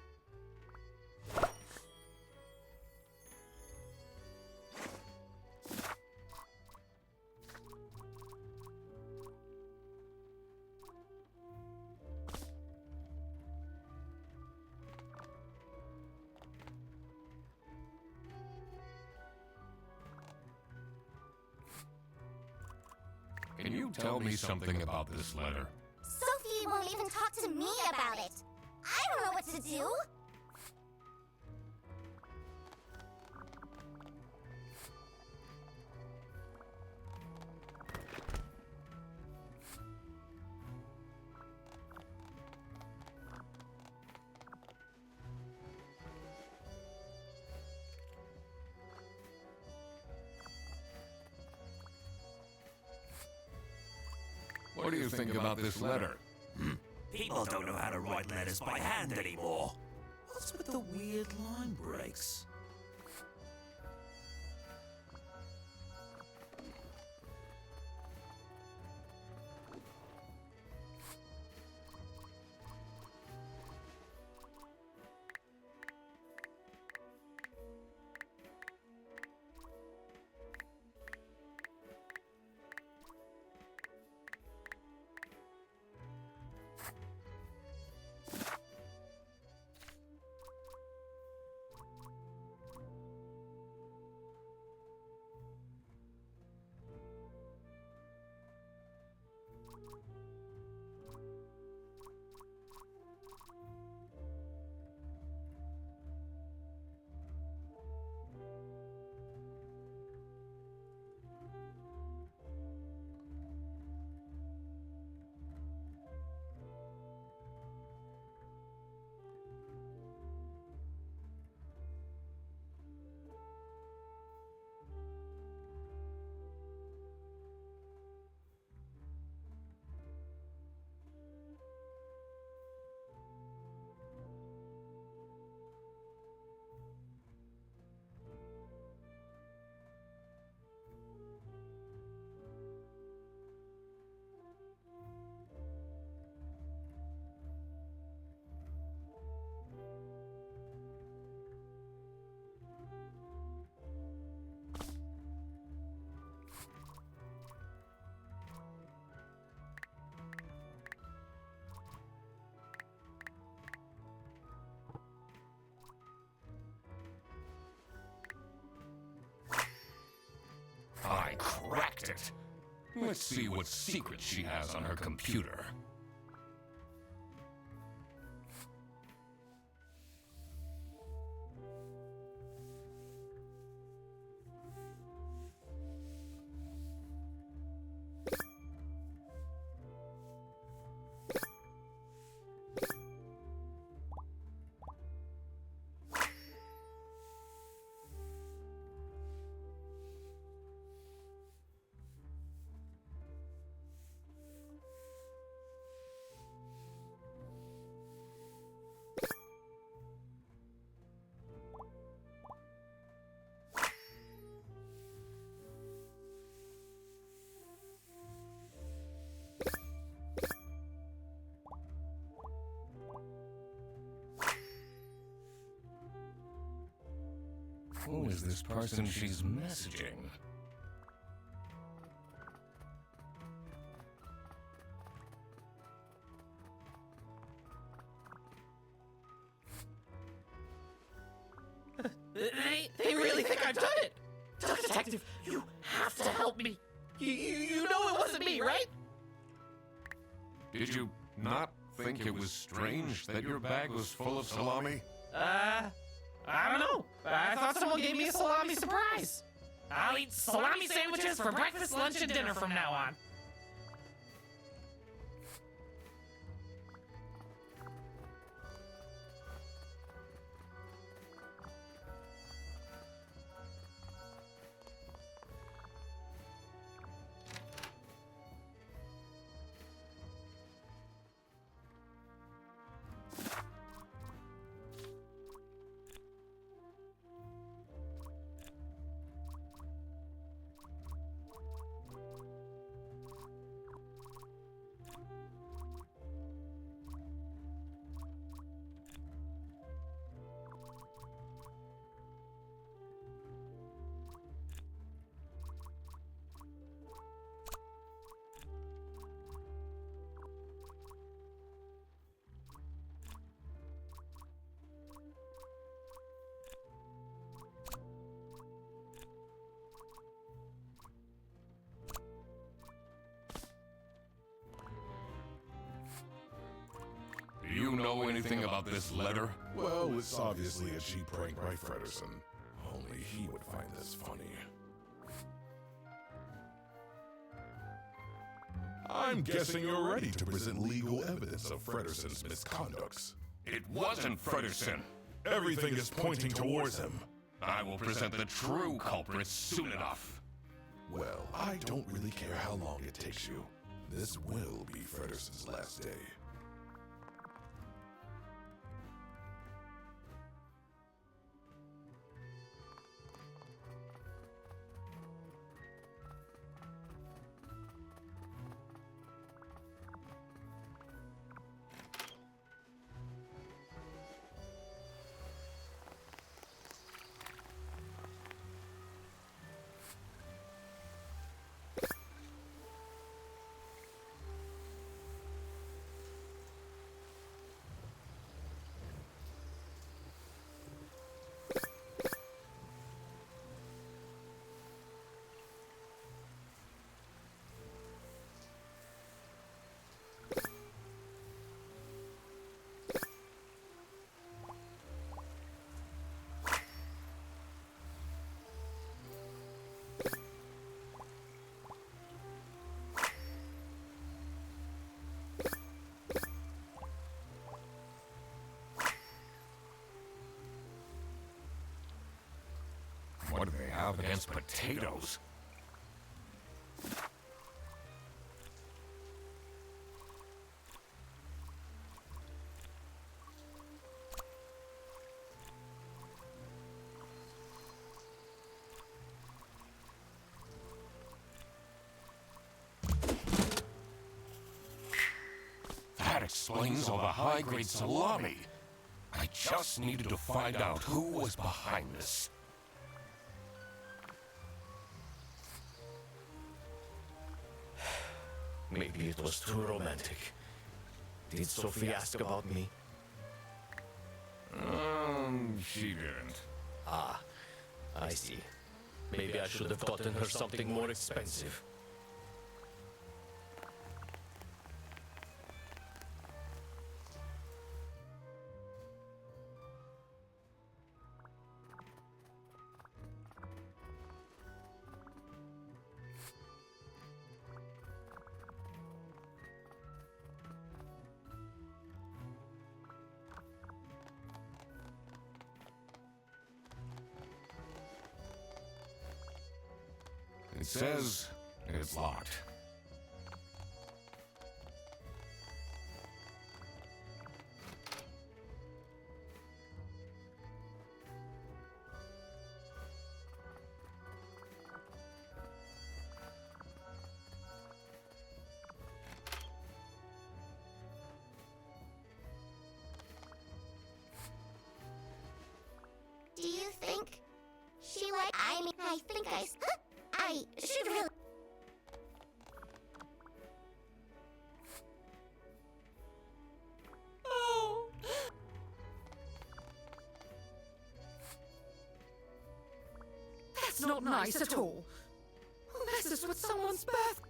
Can you tell me something about this letter? Sophie won't even talk to me about it. I don't know what to do. What do you think about this letter? People don't know how to write letters by hand anymore. What's with the weird line breaks? I cracked it. Let's see what secret she has on her computer. Who is this person she's messaging? They really think I've done it! Duck Detective, you have to help me! You know it wasn't me, right? Did you not think it was strange that your bag was full of salami? I don't know. I thought someone gave me a salami surprise. I'll eat salami sandwiches for breakfast, lunch, and dinner from now on. know anything about this letter? Well, it's obviously a cheap prank by Frederson. Only he would find this funny. I'm guessing you're ready to present legal evidence of Frederson's misconducts. It wasn't Frederson. Everything is pointing towards him. I will present the true culprit soon enough. Well, I don't really care how long it takes you. This will be Frederson's last day. What do they have against potatoes? That explains all the high-grade salami. I just needed to find out who was behind this. Maybe it was too romantic. Did Sophie ask about me? She didn't. Ah, I see. Maybe I should have gotten her something more expensive. It says it's locked. Do you think she like? I mean, I think I should really. Oh. That's not nice at all. Who messes with someone's birth?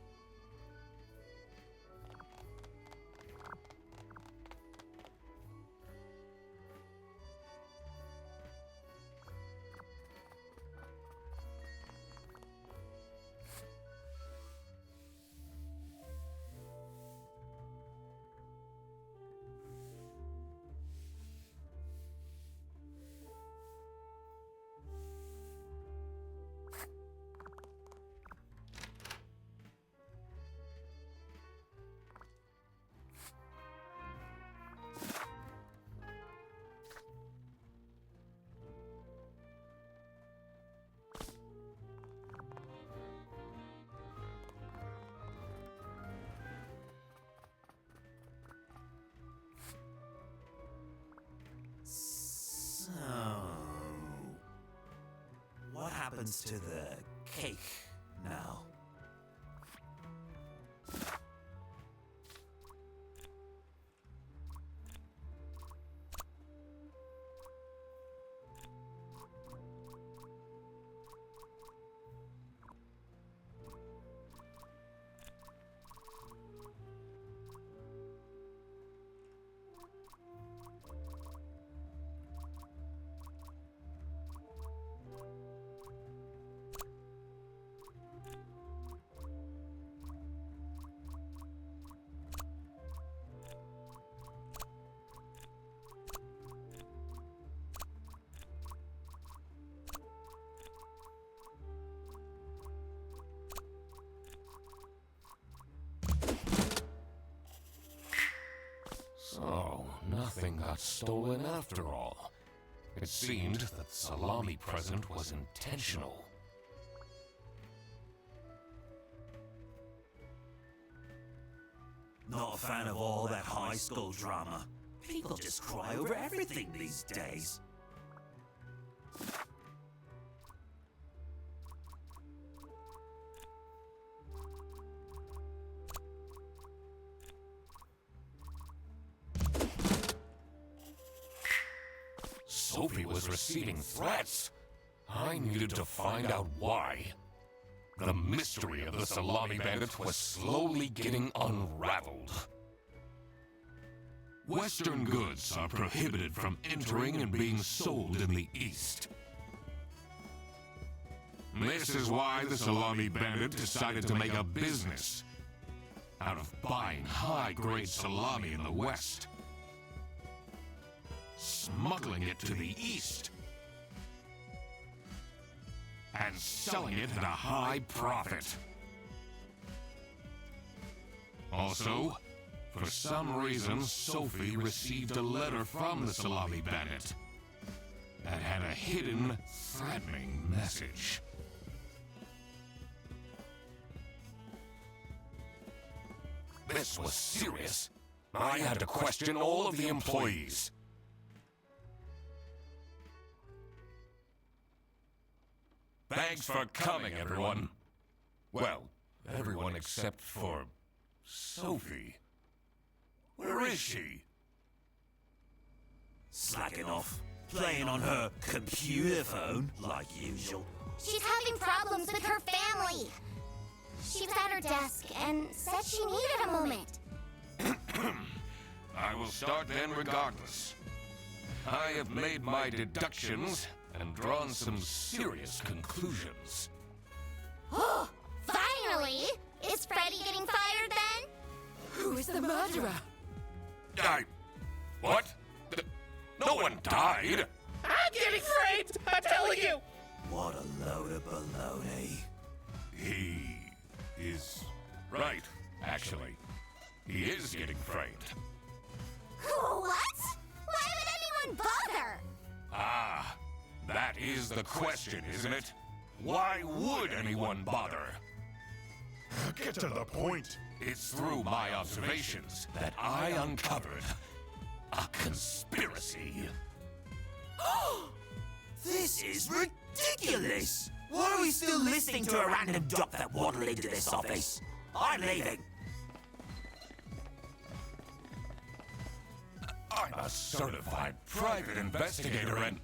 So, what happens to the cake now? got stolen after all. It seemed that the salami present was intentional. Not a fan of all that high school drama. People just cry over everything these days. Sophie was receiving threats. I needed to find out why. The mystery of the Salami Bandit was slowly getting unraveled. Western goods are prohibited from entering and being sold in the East. This is why the Salami Bandit decided to make a business out of buying high-grade salami in the West, smuggling it to the East, and selling it at a high profit. Also, for some reason, Sophie received a letter from the Salami Bandit that had a hidden, threatening message. This was serious. I had to question all of the employees. Thanks for coming, everyone. Well, everyone except for Sophie. Where is she? Slacking off. Playing on her computer phone, like usual. She's having problems with her family. She was at her desk and said she needed a moment. I will start then regardless. I have made my deductions and drawn some serious conclusions. Oh, finally! Is Freddy getting fired then? Who is the murderer? What? No one died! I'm getting framed! I'm telling you! What a load of baloney. He is right, actually. He is getting framed. What? Why would anyone bother? Ah, that is the question, isn't it? Why would anyone bother? Get to the point. It's through my observations that I uncovered a conspiracy. This is ridiculous! Why are we still listening to a random duck that waddled into this office? I'm leaving. I'm a certified private investigator and...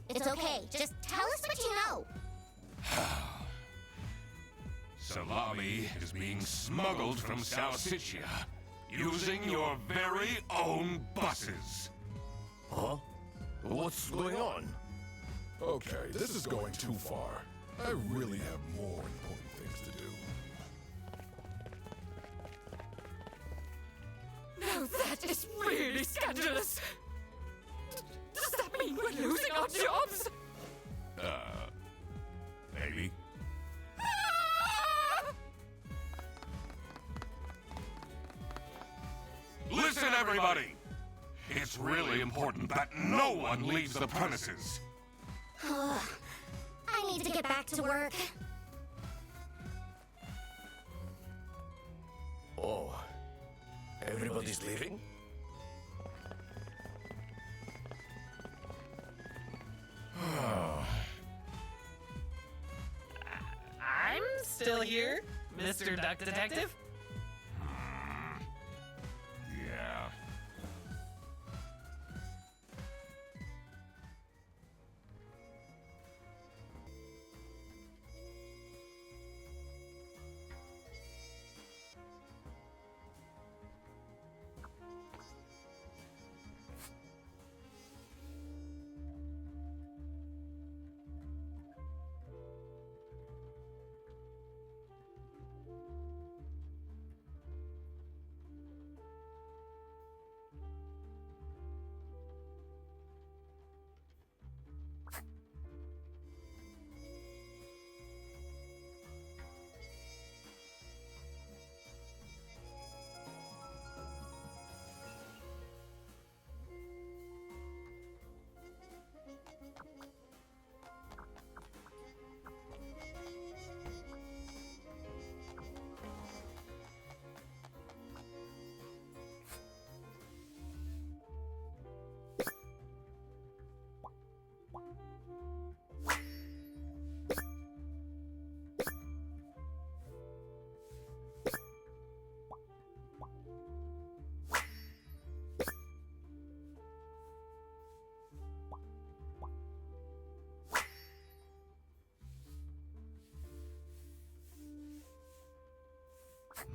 It's okay, just tell us what you know. Salami is being smuggled from Salsiccia using your very own buses. Huh? What's going on? Okay, this is going too far. I really have more important things to do. Now that is really scandalous. Does that mean we're losing our jobs? Maybe. Ah! Listen, everybody! It's really important that no one leaves the premises. I need to get back to work. Oh, everybody's leaving? I'm still here, Mr. Duck Detective. Yeah.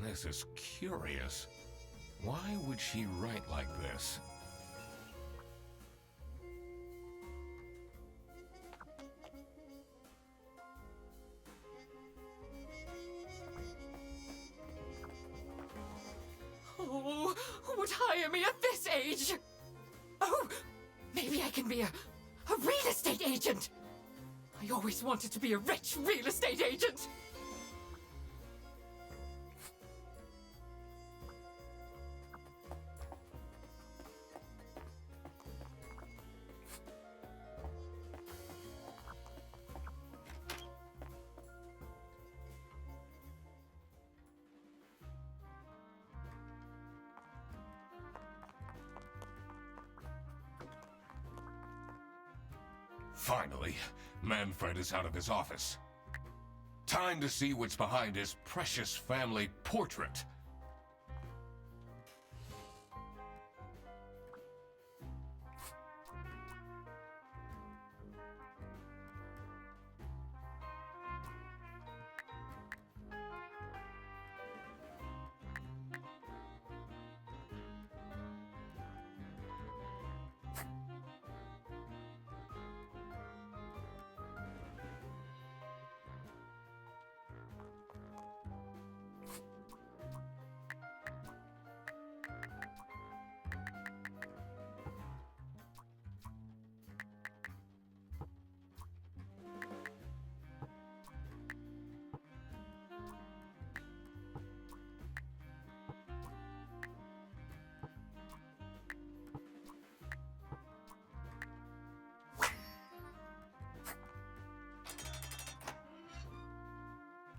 This is curious. Why would she write like this? Oh, would hire me at this age? Oh, maybe I can be a real estate agent. I always wanted to be a rich real estate agent. Finally, Manfred is out of his office. Time to see what's behind his precious family portrait.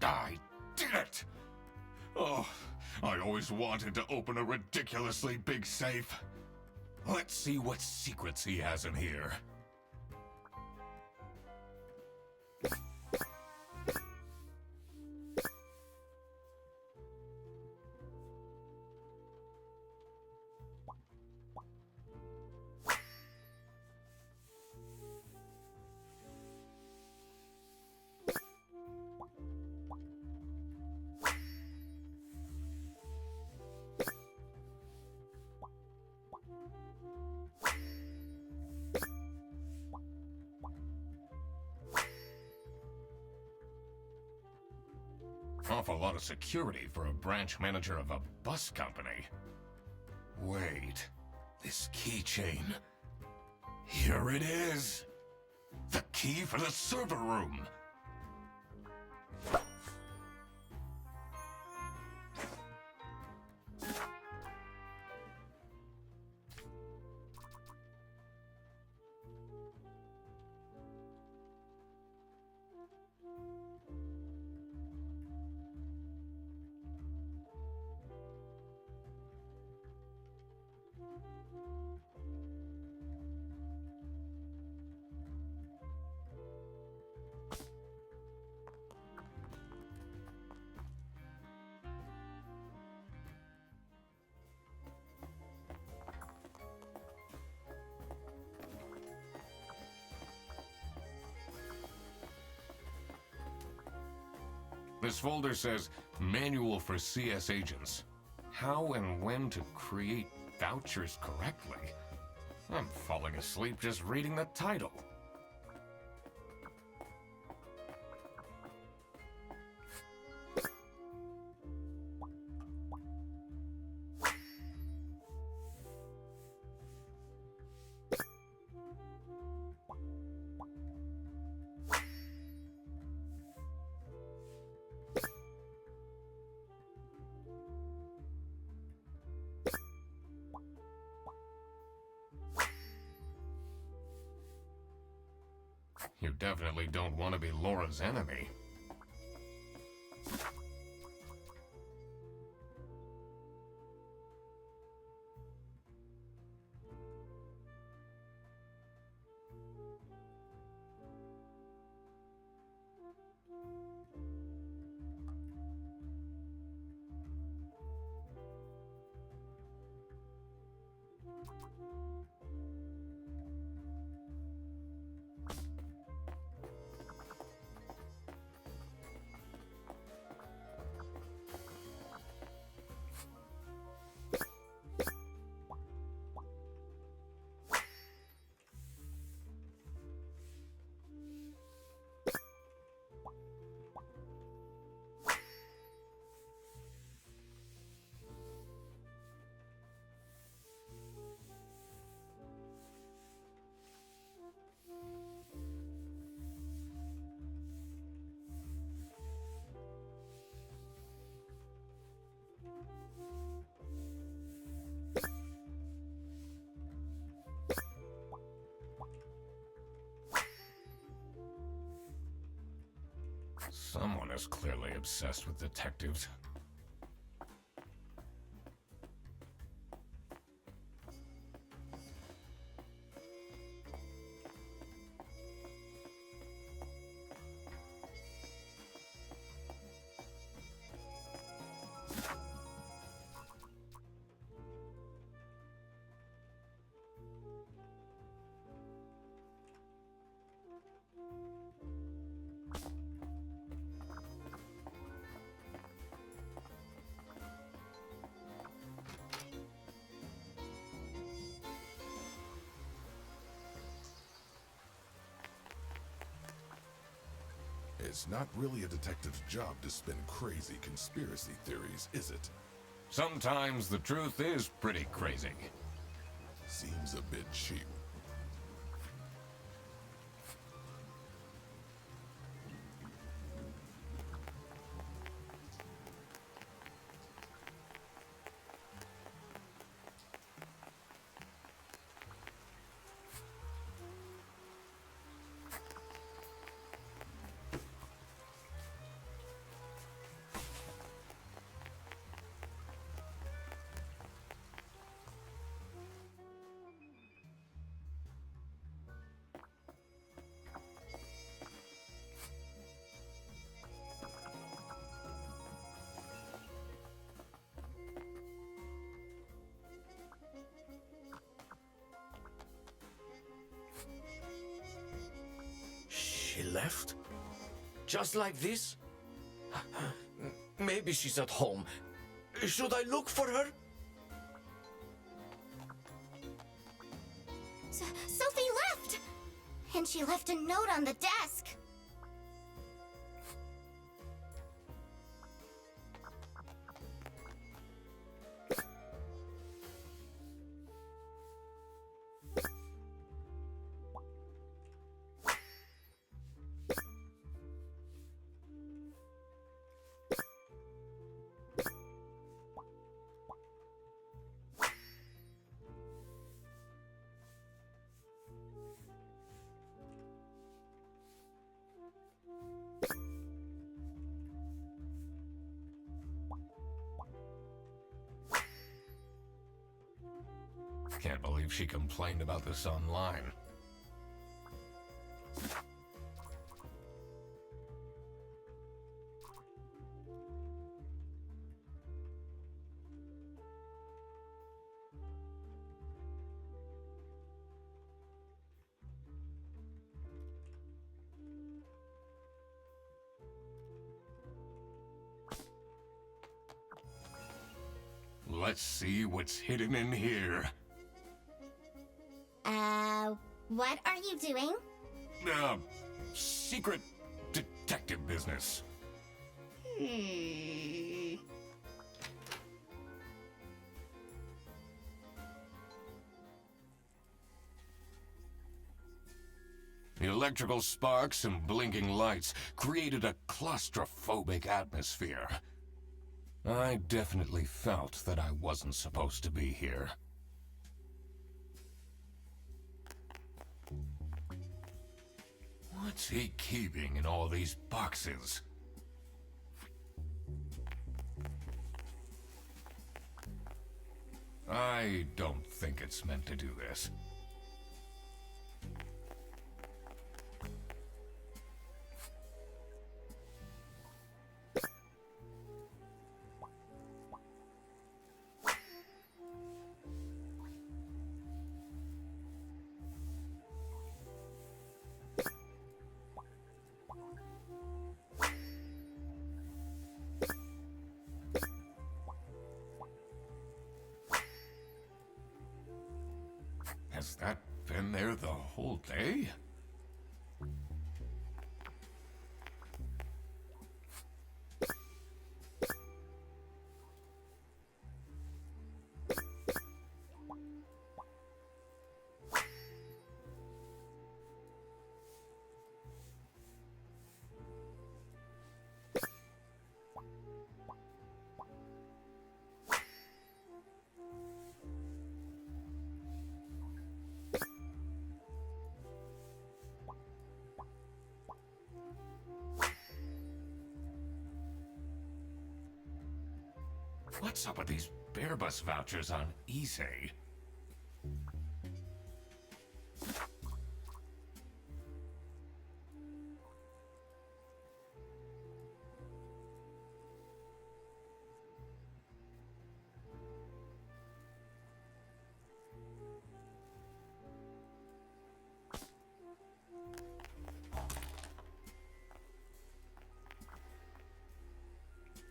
I did it! Oh, I always wanted to open a ridiculously big safe. Let's see what secrets he has in here. Awful lot of security for a branch manager of a bus company. Wait, this keychain. Here it is. The key for the server room. This folder says, Manual for CS Agents. How and when to create vouchers correctly. I'm falling asleep just reading the title. You definitely don't want to be Laura's enemy. Someone is clearly obsessed with detectives. It's not really a detective's job to spin crazy conspiracy theories, is it? Sometimes the truth is pretty crazy. Seems a bit cheap. She left? Just like this? Maybe she's at home. Should I look for her? Sophie left! And she left a note on the desk. Can't believe she complained about this online. Let's see what's hidden in here. What are you doing? Secret detective business. The electrical sparks and blinking lights created a claustrophobic atmosphere. I definitely felt that I wasn't supposed to be here. What's he keeping in all these boxes? I don't think it's meant to do this. Has that been there the whole day? What's up with these bear bus vouchers on Easy?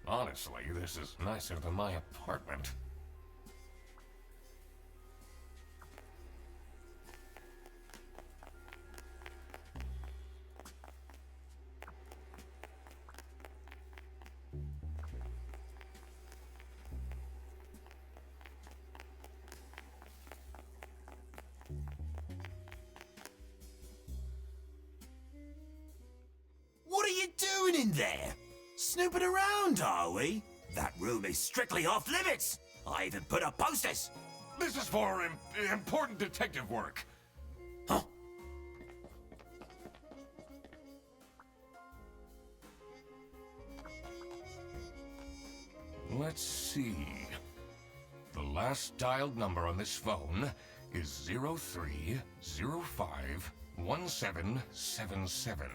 Honestly, this is nicer than my apartment. What are you doing in there? Snooping around, are we? That room is strictly off limits. I even put up posters. This is for important detective work. Huh? Let's see. The last dialed number on this phone is 03051777.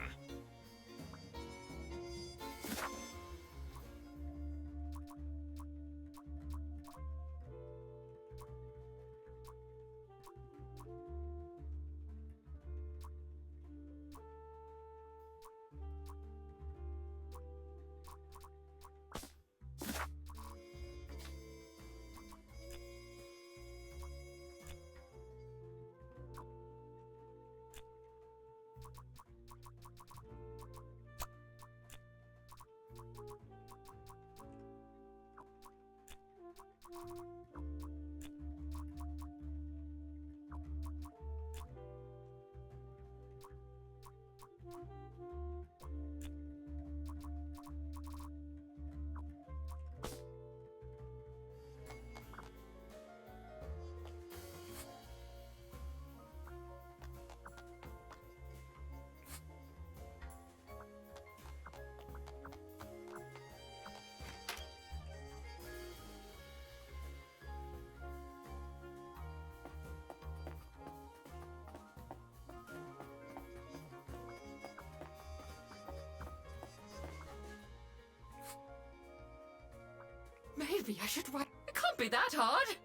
Maybe I should write. It can't be that hard.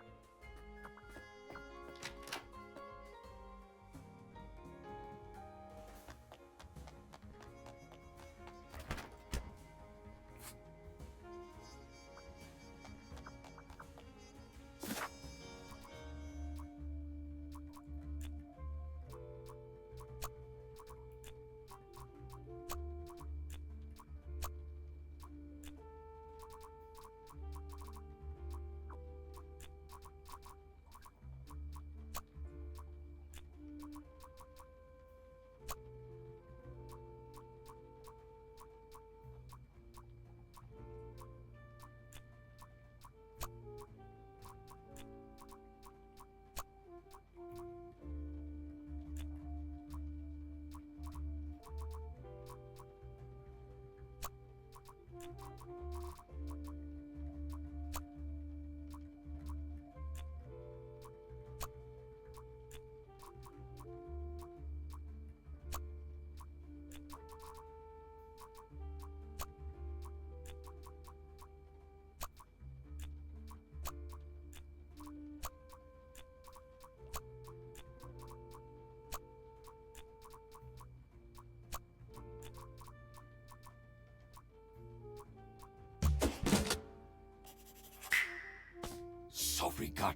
Sophie got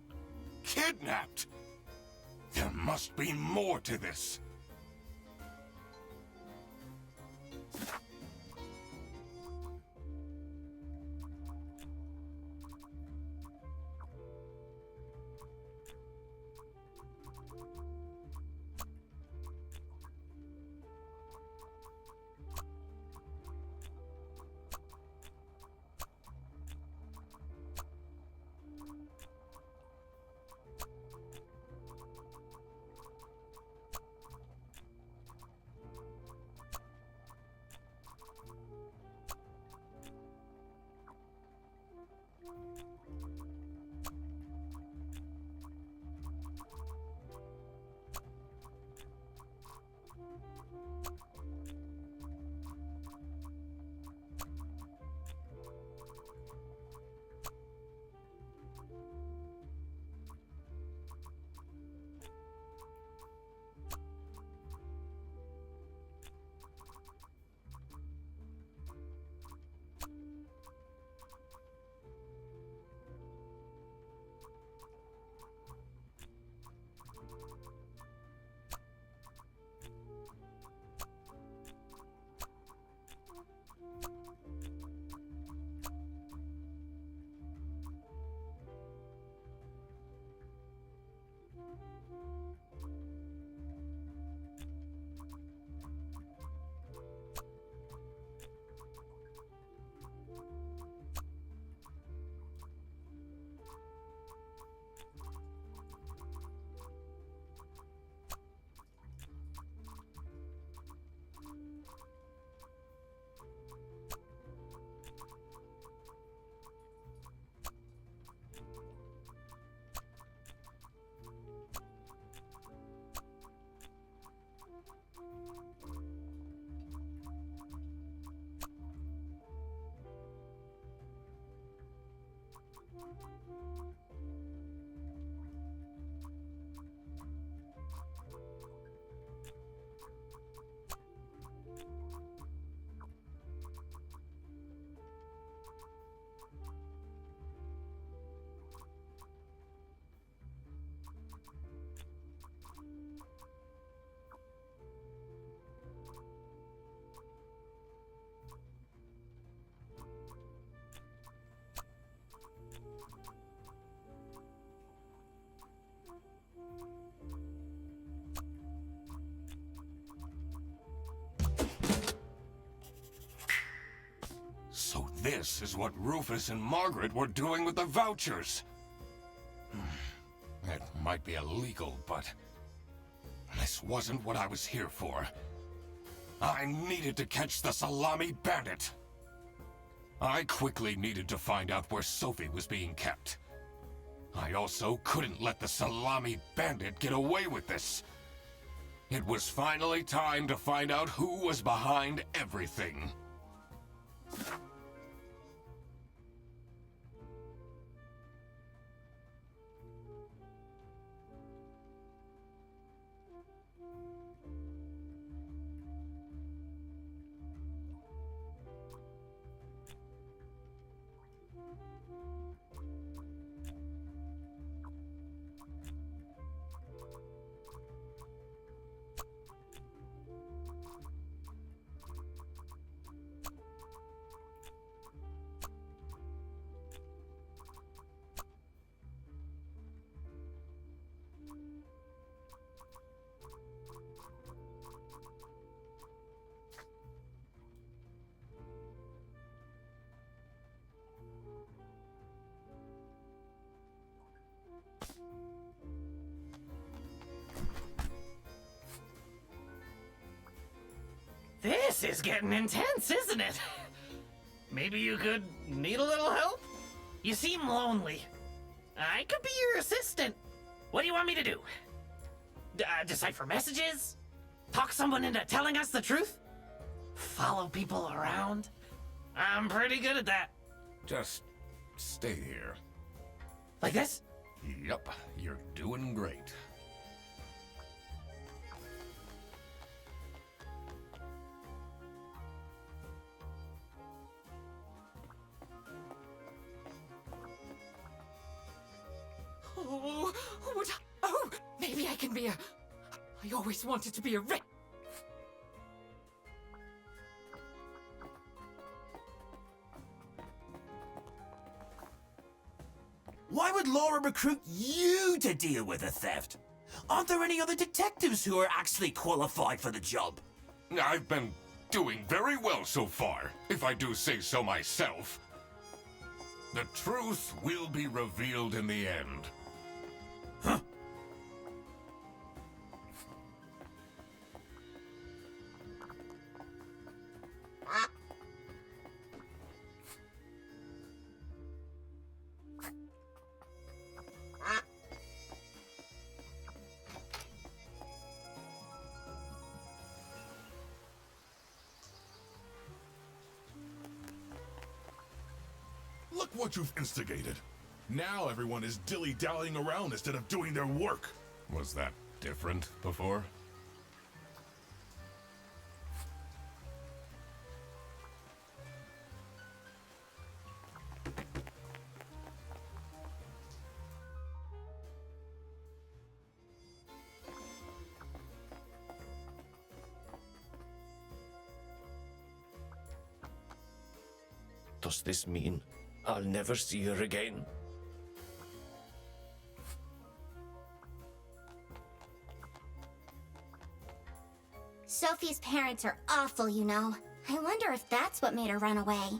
kidnapped. There must be more to this. this is what Rufus and Margaret were doing with the vouchers. It might be illegal, but this wasn't what I was here for. I needed to catch the Salami bandit. I quickly needed to find out where Sophie was being kept. I also couldn't let the Salami bandit get away with this. It was finally time to find out who was behind everything. This is getting intense, isn't it? Maybe you could need a little help? You seem lonely. I could be your assistant. What do you want me to do? Decipher messages? Talk someone into telling us the truth? Follow people around? I'm pretty good at that. Just stay here. Like this? Yup, you're doing great. Oh, maybe I can be a... I always wanted to be a rich... Why would Laura recruit you to deal with the theft? Aren't there any other detectives who are actually qualified for the job? I've been doing very well so far, if I do say so myself. The truth will be revealed in the end. Huh? Look what you've instigated. Now everyone is dilly-dallying around instead of doing their work. Was that different before? Does this mean I'll never see her again? Sophie's parents are awful, you know. I wonder if that's what made her run away.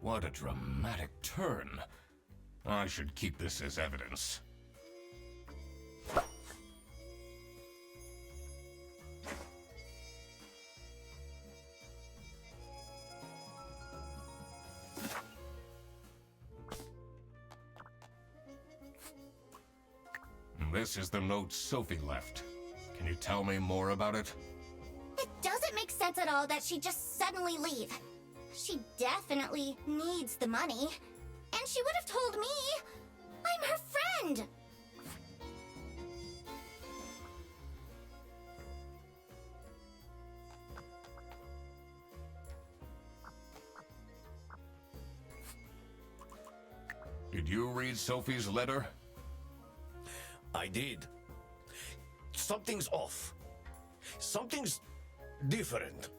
What a dramatic turn. I should keep this as evidence. This is the note Sophie left. Can you tell me more about it? It doesn't make sense at all that she'd just suddenly leave. She definitely needs the money. And she would have told me. I'm her friend. Did you read Sophie's letter? I did. Something's off. Something's different.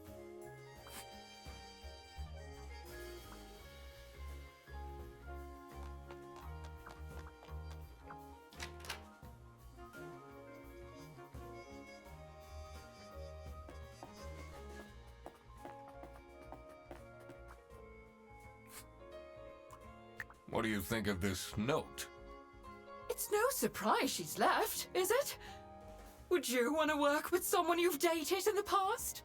What do you think of this note? It's no surprise she's left, is it? Would you want to work with someone you've dated in the past?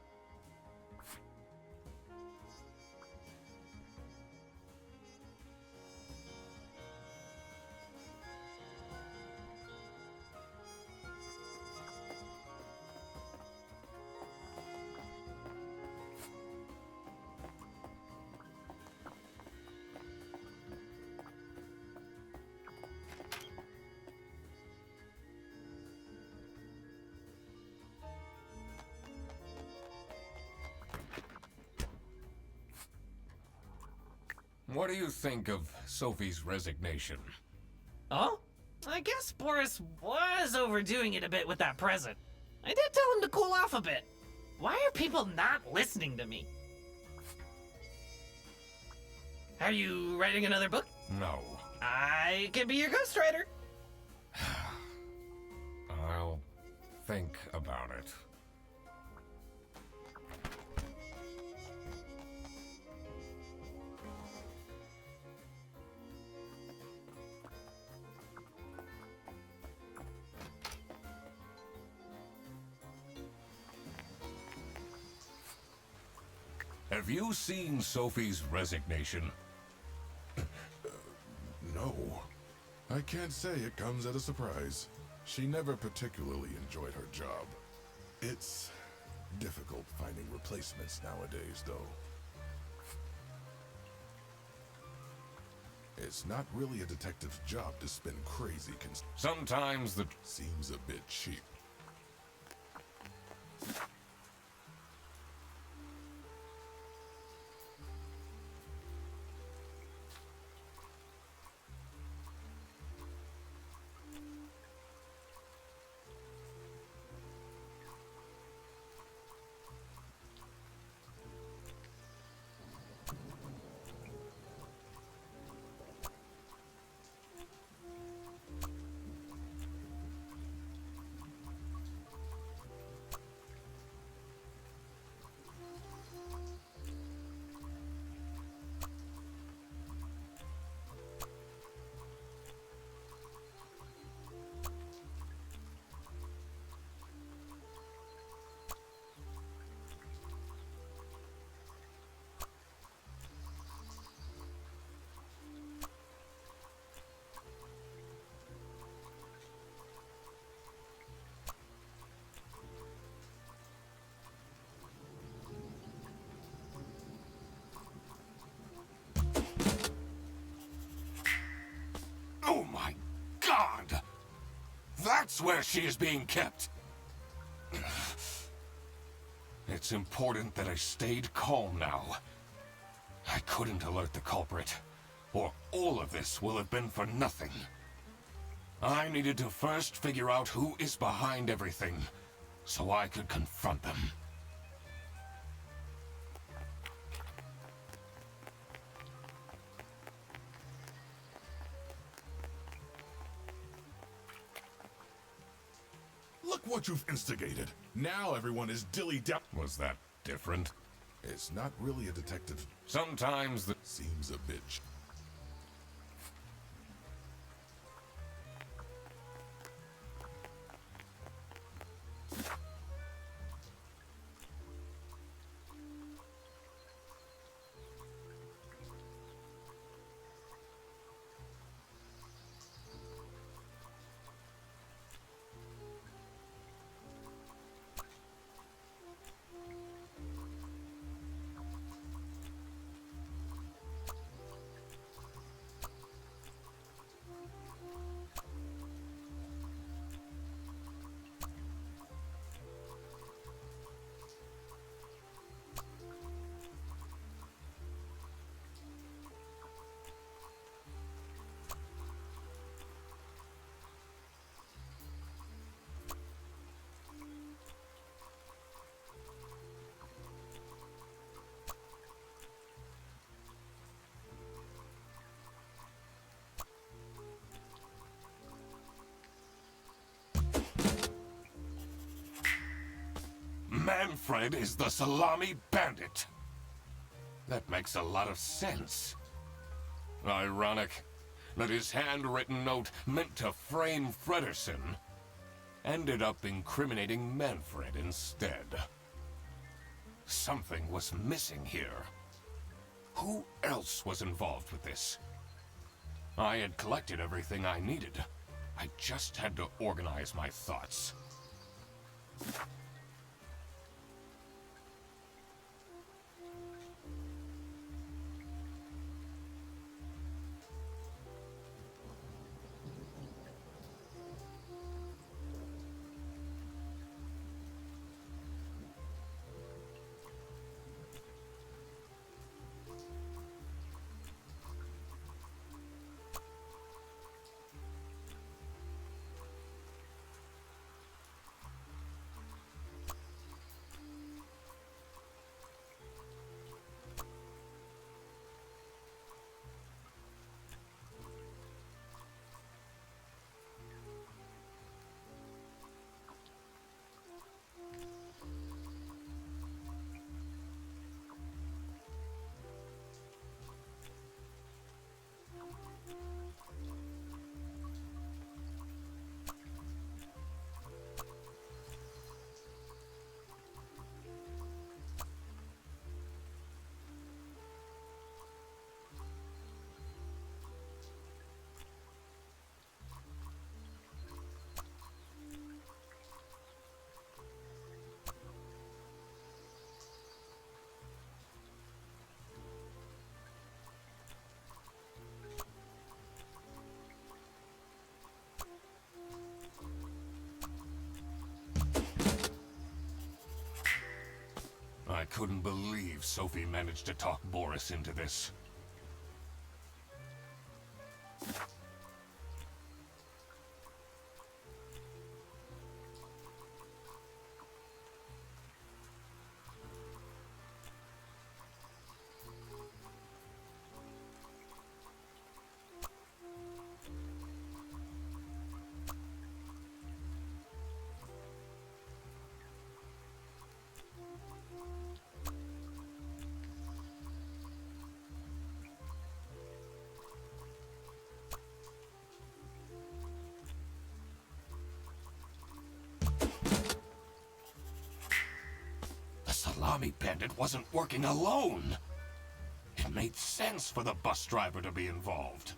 What do you think of Sophie's resignation? Oh? I guess Boris was overdoing it a bit with that present. I did tell him to cool off a bit. Why are people not listening to me? Are you writing another book? No. I can be your ghostwriter. I'll think about it. Have you seen Sophie's resignation? No. I can't say it comes as a surprise. She never particularly enjoyed her job. It's difficult finding replacements nowadays, though. It's not really a detective's job to spin crazy Sometimes the... Seems a bit cheap. Oh my God! That's where she is being kept! It's important that I stayed calm now. I couldn't alert the culprit, or all of this will have been for nothing. I needed to first figure out who is behind everything, so I could confront them. Look what you've instigated. Now everyone is dilly-dally. Was that different? It's not really a detective. Sometimes the... Seems a bit... Manfred is the Salami bandit. That makes a lot of sense. Ironic that his handwritten note meant to frame Frederson ended up incriminating Manfred instead. Something was missing here. Who else was involved with this? I had collected everything I needed. I just had to organize my thoughts. I couldn't believe Sophie managed to talk Boris into this. Salami bandit wasn't working alone. It made sense for the bus driver to be involved.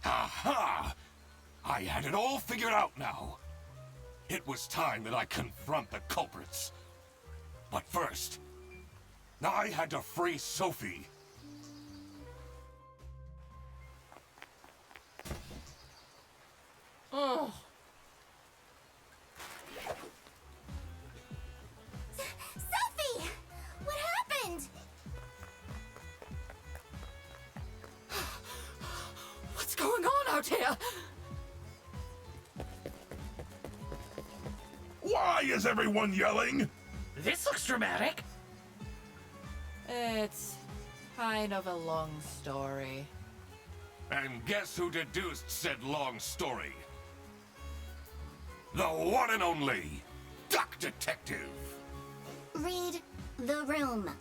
Aha! I had it all figured out now. It was time that I confront the culprits. But first, I had to free Sophie. Oh. Sophie! What happened? What's going on out here? Why is everyone yelling? This looks dramatic. It's kind of a long story. And guess who deduced said long story? The one and only Duck Detective. Read the room.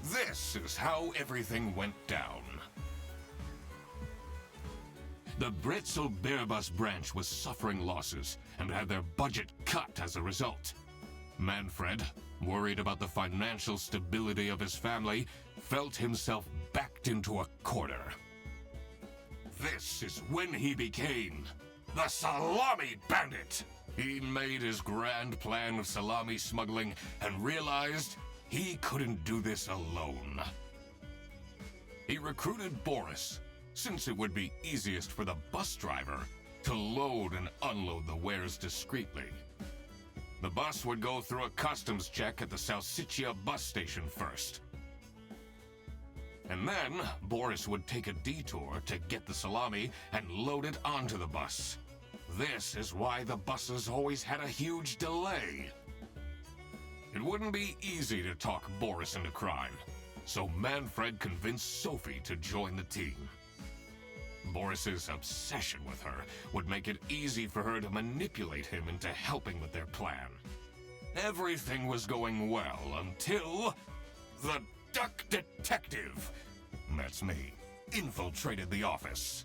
This is how everything went down. The Bretzel Bearbus branch was suffering losses and had their budget cut as a result. Manfred, worried about the financial stability of his family, felt himself backed into a corner. This is when he became the Salami Bandit. He made his grand plan of salami smuggling and realized he couldn't do this alone. He recruited Boris, since it would be easiest for the bus driver to load and unload the wares discreetly. The bus would go through a customs check at the Salsiccia bus station first. And then, Boris would take a detour to get the salami and load it onto the bus. This is why the buses always had a huge delay. It wouldn't be easy to talk Boris into crime, so Manfred convinced Sophie to join the team. Boris's obsession with her would make it easy for her to manipulate him into helping with their plan. Everything was going well until the duck detective, that's me, infiltrated the office.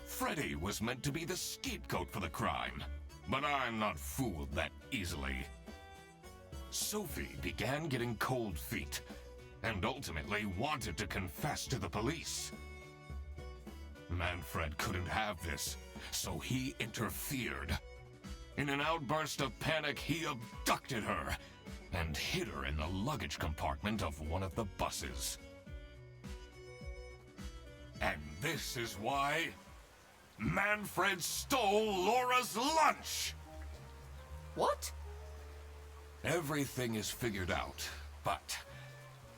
Freddy was meant to be the scapegoat for the crime, but I'm not fooled that easily. Sophie began getting cold feet and ultimately wanted to confess to the police. Manfred couldn't have this, so he interfered. In an outburst of panic, he abducted her and hid her in the luggage compartment of one of the buses. And this is why Manfred stole Laura's lunch! What? Everything is figured out, but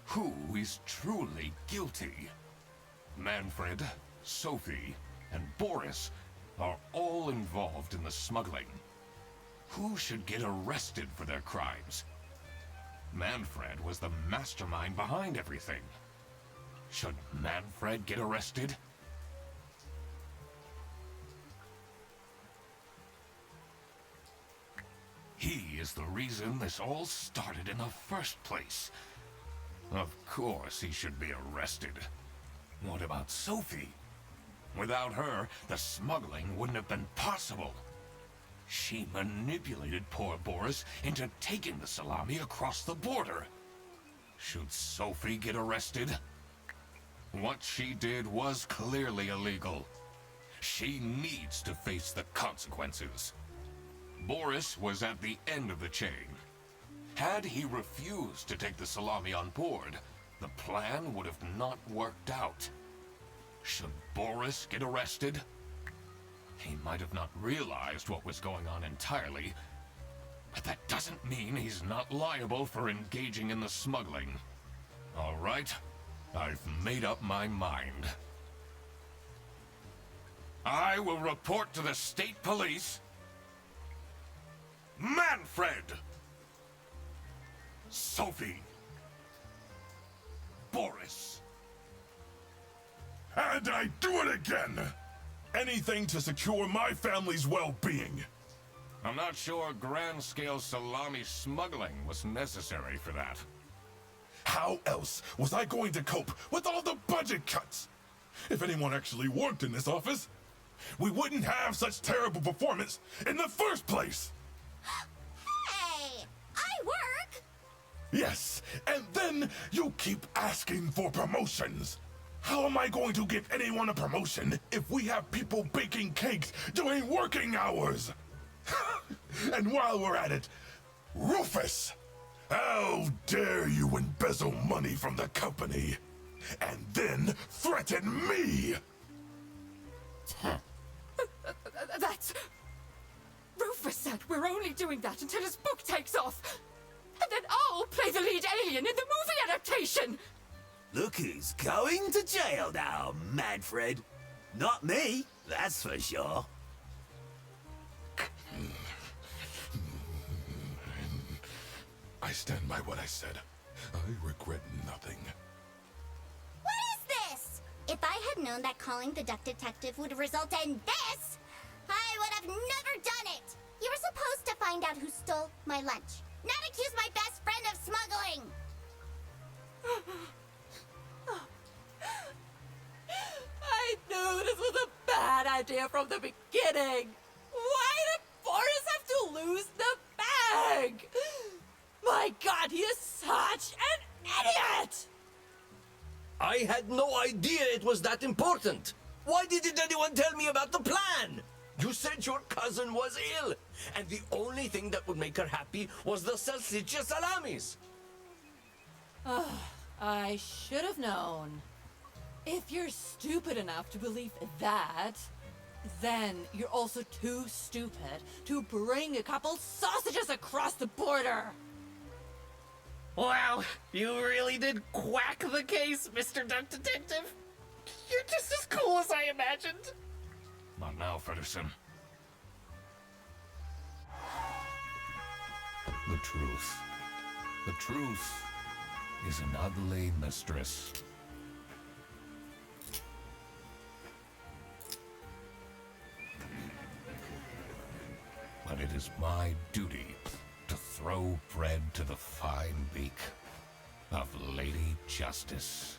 who is truly guilty? Manfred, Sophie, and Boris are all involved in the smuggling. Who should get arrested for their crimes? Manfred was the mastermind behind everything. Should Manfred get arrested? He is the reason this all started in the first place. Of course he should be arrested. What about Sophie? Without her, the smuggling wouldn't have been possible. She manipulated poor Boris into taking the salami across the border. Should Sophie get arrested? What she did was clearly illegal. She needs to face the consequences. Boris was at the end of the chain. Had he refused to take the salami on board, the plan would have not worked out. Should Boris get arrested? He might have not realized what was going on entirely, but that doesn't mean he's not liable for engaging in the smuggling. All right, I've made up my mind. I will report to the state police. Manfred! Sophie! Boris! And I do it again! Anything to secure my family's well-being. I'm not sure grand-scale salami smuggling was necessary for that. How else was I going to cope with all the budget cuts? If anyone actually worked in this office, we wouldn't have such terrible performance in the first place! Hey! I work! Yes, and then you keep asking for promotions. How am I going to give anyone a promotion if we have people baking cakes during working hours? And while we're at it, Rufus! How dare you embezzle money from the company and then threaten me? That's... Rufus said we're only doing that until his book takes off. And then I'll play the lead alien in the movie adaptation. Look who's going to jail now, Manfred. Not me, that's for sure. I stand by what I said. I regret nothing. What is this? If I had known that calling the duck detective would result in this, I would have never done it! You were supposed to find out who stole my lunch, not accuse my best friend of smuggling! I knew this was a bad idea from the beginning. Why did Boris have to lose the bag? My God, he is such an idiot! I had no idea it was that important. Why didn't anyone tell me about the plan? You said your cousin was ill, and the only thing that would make her happy was the salsiccia salamis. I should have known. If you're stupid enough to believe that, then you're also too stupid to bring a couple sausages across the border. Wow, you really did quack the case, Mr. Duck Detective. You're just as cool as I imagined. Not now, Fredderson. The truth. The truth is an ugly mistress. But it is my duty to throw bread to the fine beak of Lady Justice.